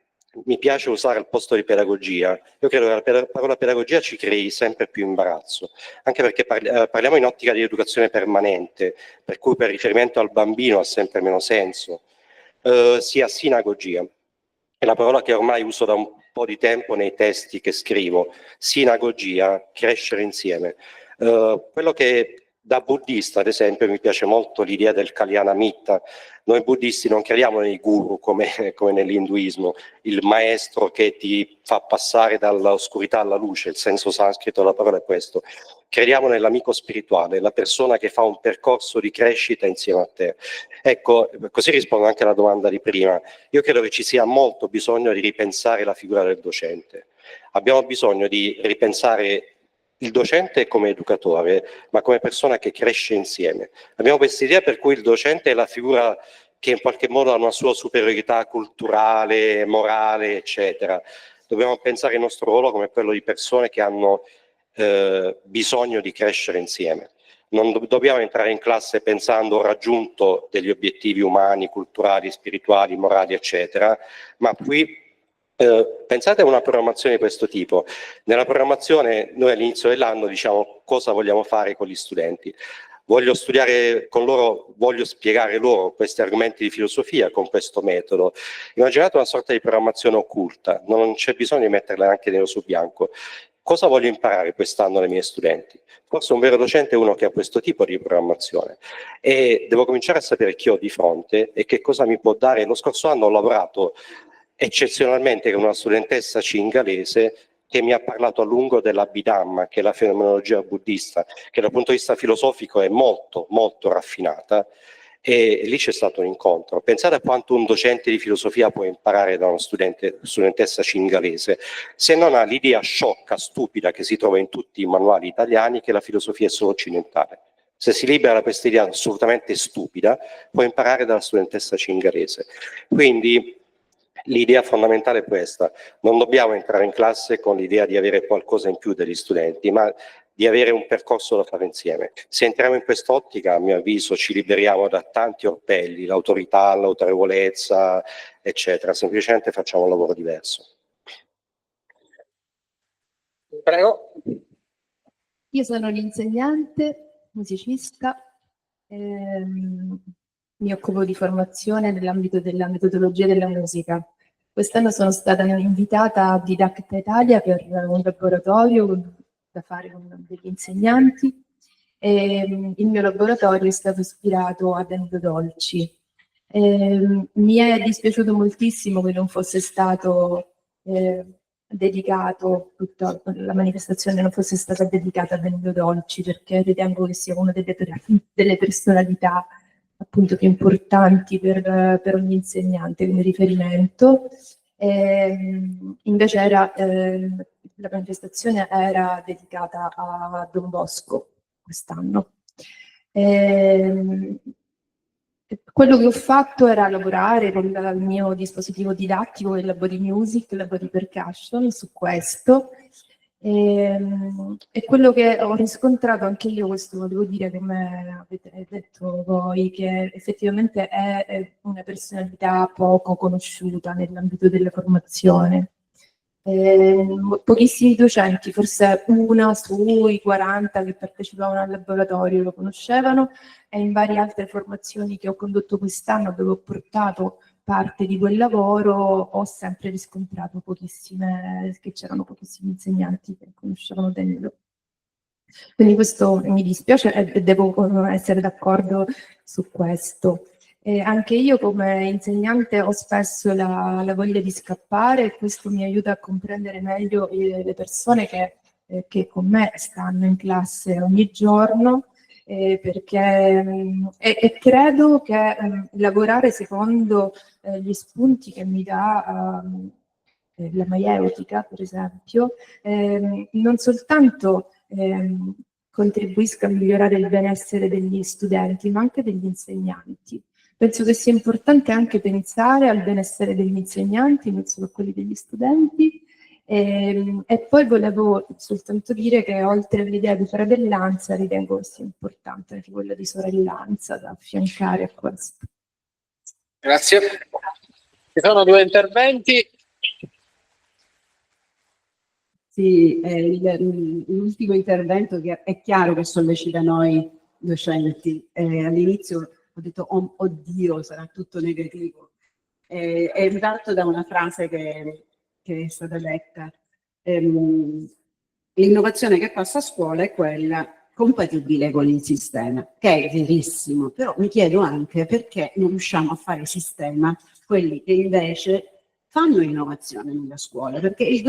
mi piace usare al posto di pedagogia. Io credo che la parola pedagogia ci crei sempre più imbarazzo, anche perché parliamo in ottica di educazione permanente, per cui per riferimento al bambino ha sempre meno senso. Sia sinagogia, è la parola che ormai uso da un po' di tempo nei testi che scrivo. Sinagogia, crescere insieme. Quello che da buddista, ad esempio, mi piace molto l'idea del Kalyanamitta. Noi buddisti non crediamo nei guru come nell'induismo, il maestro che ti fa passare dall'oscurità alla luce, il senso sanscrito della parola è questo. Crediamo nell'amico spirituale, la persona che fa un percorso di crescita insieme a te. Ecco, così rispondo anche alla domanda di prima. Io credo che ci sia molto bisogno di ripensare la figura del docente. Abbiamo bisogno di ripensare il docente come educatore, ma come persona che cresce insieme. Abbiamo questa idea per cui il docente è la figura che in qualche modo ha una sua superiorità culturale, morale, eccetera. Dobbiamo pensare il nostro ruolo come quello di persone che hanno bisogno di crescere insieme. Non dobbiamo entrare in classe pensando ho raggiunto degli obiettivi umani, culturali, spirituali, morali, eccetera, ma qui pensate a una programmazione di questo tipo. Nella programmazione noi all'inizio dell'anno diciamo cosa vogliamo fare con gli studenti. Voglio studiare con loro, voglio spiegare loro questi argomenti di filosofia con questo metodo. Immaginate una sorta di programmazione occulta, non c'è bisogno di metterla neanche nero su bianco. Cosa voglio imparare quest'anno dai miei studenti? Forse un vero docente è uno che ha questo tipo di programmazione e devo cominciare a sapere chi ho di fronte e che cosa mi può dare. Lo scorso anno ho lavorato eccezionalmente con una studentessa cingalese che mi ha parlato a lungo dell'Abhidhamma, che è la fenomenologia buddista, che dal punto di vista filosofico è molto, molto raffinata, e lì c'è stato un incontro. Pensate a quanto un docente di filosofia può imparare da una studentessa cingalese, se non ha l'idea sciocca, stupida, che si trova in tutti i manuali italiani, che la filosofia è solo occidentale. Se si libera da questa idea assolutamente stupida, può imparare dalla studentessa cingalese. Quindi l'idea fondamentale è questa: non dobbiamo entrare in classe con l'idea di avere qualcosa in più degli studenti, ma di avere un percorso da fare insieme. Se entriamo in quest'ottica, a mio avviso, ci liberiamo da tanti orpelli, l'autorità, l'autorevolezza, eccetera. Semplicemente facciamo un lavoro diverso. Prego. Io sono l'insegnante, musicista, mi occupo di formazione nell'ambito della metodologia della musica. Quest'anno sono stata invitata a Didacta Italia per un laboratorio da fare con degli insegnanti. Il mio laboratorio è stato ispirato a Danilo Dolci. Mi è dispiaciuto moltissimo che non fosse stato dedicato, tutta la manifestazione non fosse stata dedicata a Danilo Dolci, perché ritengo che sia una delle personalità appunto più importanti per ogni insegnante come riferimento. Invece la manifestazione era dedicata a Don Bosco quest'anno. Quello che ho fatto era lavorare con il mio dispositivo didattico, il Labo di Music, il Labo di Percussion, su questo. E quello che ho riscontrato anche io, questo lo devo dire, come avete detto voi, che effettivamente è una personalità poco conosciuta nell'ambito della formazione. Pochissimi docenti, forse una sui 40 che partecipavano al laboratorio lo conoscevano, e in varie altre formazioni che ho condotto quest'anno, dove ho portato parte di quel lavoro, ho sempre riscontrato che c'erano pochissimi insegnanti che conoscevano Danilo. Quindi questo mi dispiace e devo essere d'accordo su questo. Anche io come insegnante ho spesso la voglia di scappare, e questo mi aiuta a comprendere meglio le persone che con me stanno in classe ogni giorno, perché credo che lavorare secondo gli spunti che mi dà la maieutica, per esempio, non soltanto contribuisca a migliorare il benessere degli studenti, ma anche degli insegnanti. Penso che sia importante anche pensare al benessere degli insegnanti, non solo a quelli degli studenti. E poi volevo soltanto dire che oltre all'idea di fratellanza, ritengo che sia importante anche quella di sorellanza da affiancare a questo. Grazie. Ci sono due interventi. Sì, l'ultimo intervento che è chiaro che sollecita noi docenti. All'inizio ho detto, oh, oddio, sarà tutto negativo. È tratto da una frase che è stata detta. L'innovazione che passa a scuola è quella compatibile con il sistema, che è verissimo, però mi chiedo anche perché non riusciamo a fare sistema quelli che invece fanno innovazione nella scuola, perché il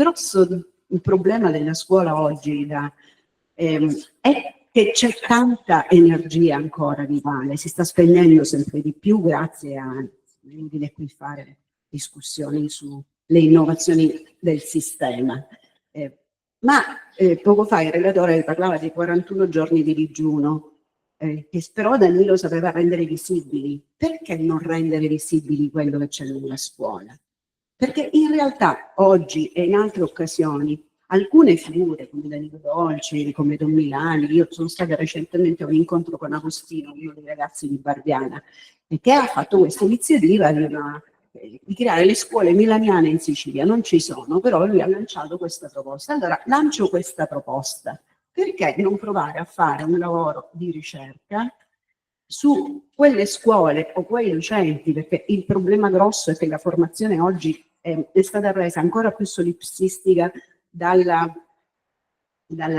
problema della scuola oggi è che c'è tanta energia ancora vitale, si sta spendendo sempre di più grazie a, è inutile qui fare discussioni sulle innovazioni del sistema, ma poco fa il relatore parlava di 41 giorni di digiuno, che però Danilo sapeva rendere visibili. Perché non rendere visibili quello che c'è nella scuola? Perché in realtà oggi e in altre occasioni alcune figure come Danilo Dolci, come Don Milani, io sono stata recentemente a un incontro con Agostino, uno dei ragazzi di Barbiana, che ha fatto questa iniziativa di creare le scuole milaniane in Sicilia. Non ci sono, però lui ha lanciato questa proposta. Allora lancio questa proposta, perché non provare a fare un lavoro di ricerca su quelle scuole o quei docenti, perché il problema grosso è che la formazione oggi è stata resa ancora più solipsistica dalla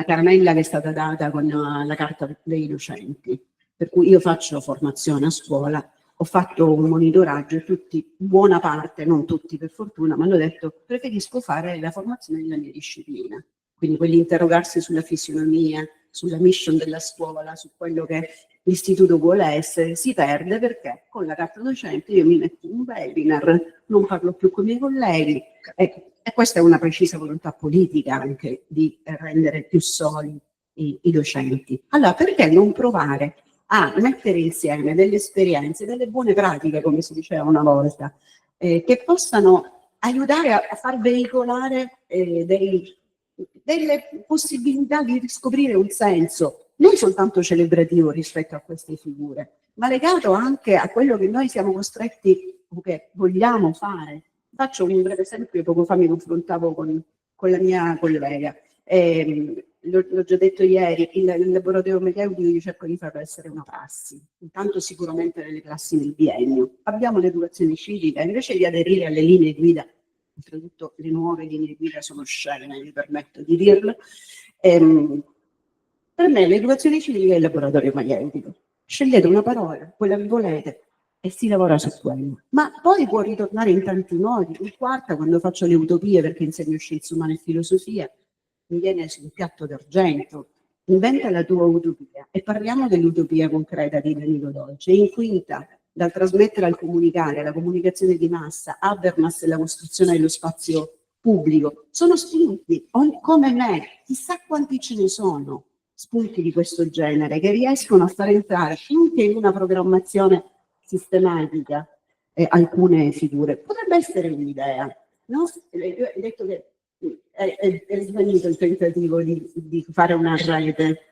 caramella che è stata data con la carta dei docenti. Per cui io faccio formazione a scuola, ho fatto un monitoraggio e tutti, buona parte, non tutti per fortuna, mi hanno detto preferisco fare la formazione nella mia disciplina. Quindi quell'interrogarsi sulla fisionomia, sulla mission della scuola, su quello che l'istituto vuole essere, si perde perché con la carta docente io mi metto in un webinar, non parlo più con i miei colleghi, e questa è una precisa volontà politica anche di rendere più solidi i docenti. Allora perché non provare a mettere insieme delle esperienze, delle buone pratiche, come si diceva una volta, che possano aiutare a far veicolare delle possibilità di riscoprire un senso, non soltanto celebrativo rispetto a queste figure, ma legato anche a quello che noi siamo costretti o che vogliamo fare. Faccio un breve esempio, poco fa mi confrontavo con la mia collega. L'ho già detto ieri, il laboratorio medeutico io cerco di farlo essere una prassi, intanto sicuramente nelle classi del biennio. Abbiamo l'educazione civica, invece di aderire alle linee guida oltretutto le nuove linee guida sono scene, mi permetto di dirlo. Per me l'educazione civica è il laboratorio magnetico. Scegliete una parola, quella che volete, e si lavora su quello. Ma poi può ritornare in tanti modi. In quarta, quando faccio le utopie, perché insegno scienze umane e filosofia, mi viene su un piatto d'argento: inventa la tua utopia, e parliamo dell'utopia concreta di Danilo Dolci. In quinta, dal trasmettere al comunicare, la comunicazione di massa, Habermas e la costruzione dello spazio pubblico, sono spunti, come me, chissà quanti ce ne sono, spunti di questo genere, che riescono a far entrare anche in una programmazione sistematica alcune figure. Potrebbe essere un'idea, no? Hai detto che è svanito il tentativo di fare una rete.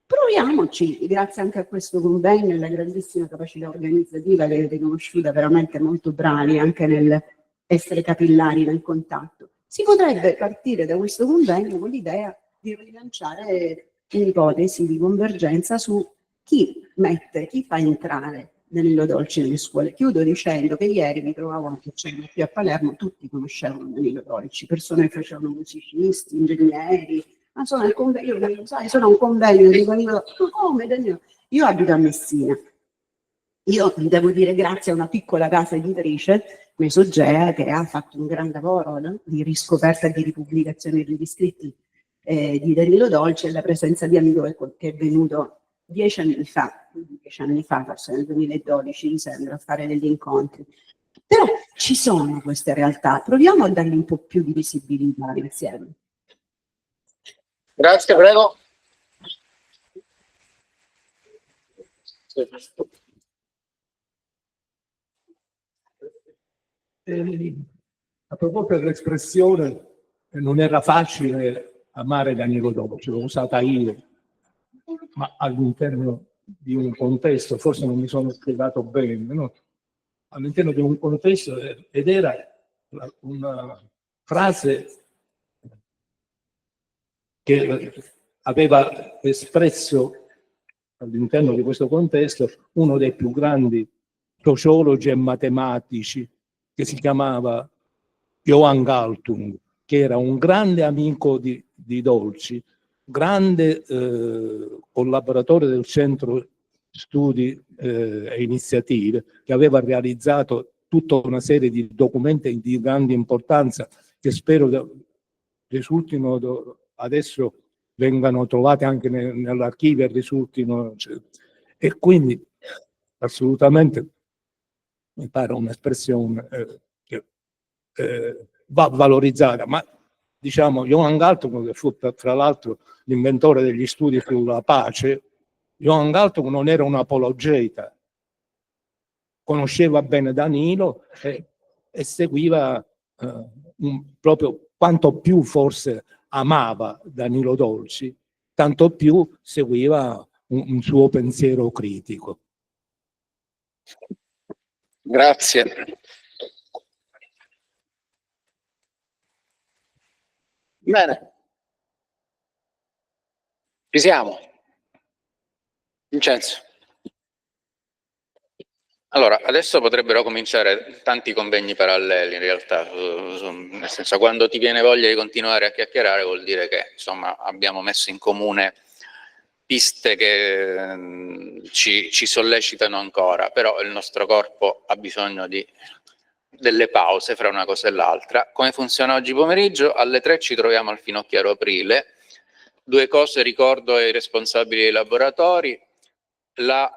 Proviamoci, grazie anche a questo convegno e alla grandissima capacità organizzativa che avete conosciuta, veramente molto bravi anche nel essere capillari nel contatto. Si potrebbe partire da questo convegno con l'idea di rilanciare un'ipotesi di convergenza su chi fa entrare Danilo Dolci nelle scuole. Chiudo dicendo che ieri mi trovavo anche qui a Palermo, tutti conoscevano Danilo Dolci, persone che facevano musicisti, ingegneri, ma sono al convegno, sai, sono a un convegno di Danilo. Come Danilo? Io abito a Messina. Io devo dire grazie a una piccola casa editrice, Mesogea, che ha fatto un gran lavoro, no? Di riscoperta e di ripubblicazione degli scritti di Danilo Dolci, e la presenza di amico che è venuto 10 anni fa, forse nel 2012, mi sembra, a fare degli incontri. Però ci sono queste realtà, proviamo a dargli un po' più di visibilità insieme. Grazie, prego. A proposito dell'espressione, non era facile amare Danilo Dolci, l'ho usata io, ma all'interno di un contesto, forse non mi sono spiegato bene, no? All'interno di un contesto, ed era una frase che aveva espresso all'interno di questo contesto uno dei più grandi sociologi e matematici, che si chiamava Johann Galtung, che era un grande amico di Dolci, grande collaboratore del centro studi e iniziative, che aveva realizzato tutta una serie di documenti di grande importanza che spero risultino adesso, vengano trovate anche nell'archivio e risultino, e quindi assolutamente mi pare un'espressione che va valorizzata. Ma diciamo, Johann Galtung, che fu tra l'altro l'inventore degli studi sulla pace, Johann Galtung non era un apologeta, conosceva bene Danilo e seguiva proprio, quanto più forse amava Danilo Dolci, tanto più seguiva un suo pensiero critico. Grazie. Bene. Ci siamo. Vincenzo. Allora, adesso potrebbero cominciare tanti convegni paralleli in realtà, nel senso, quando ti viene voglia di continuare a chiacchierare vuol dire che insomma abbiamo messo in comune piste che ci sollecitano ancora, però il nostro corpo ha bisogno di delle pause fra una cosa e l'altra. Come funziona oggi pomeriggio? Alle 3 ci troviamo al Finocchiaro Aprile. 2 cose ricordo ai responsabili dei laboratori: la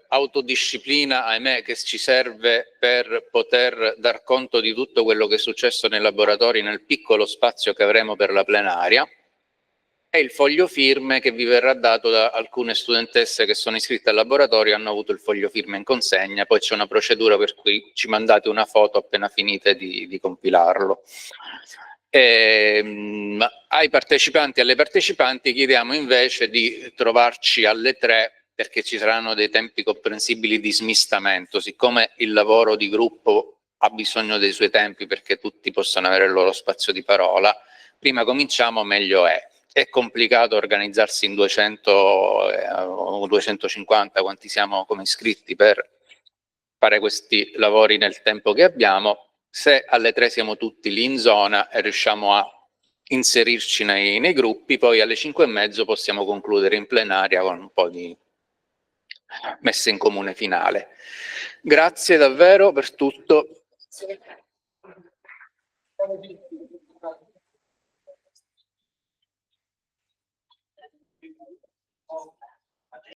autodisciplina, ahimè, che ci serve per poter dar conto di tutto quello che è successo nei laboratori nel piccolo spazio che avremo per la plenaria, e il foglio firme che vi verrà dato da alcune studentesse che sono iscritte al laboratorio, hanno avuto il foglio firme in consegna. Poi c'è una procedura per cui ci mandate una foto appena finite di compilarlo. Ai partecipanti e alle partecipanti chiediamo invece di trovarci alle 3, perché ci saranno dei tempi comprensibili di smistamento, siccome il lavoro di gruppo ha bisogno dei suoi tempi perché tutti possano avere il loro spazio di parola. Prima cominciamo meglio è. È complicato organizzarsi in 200 o 250, quanti siamo come iscritti, per fare questi lavori nel tempo che abbiamo, Se alle 3 siamo tutti lì in zona e riusciamo a inserirci nei gruppi, poi alle 5:30 possiamo concludere in plenaria con un po' di messa in comune finale. Grazie davvero per tutto.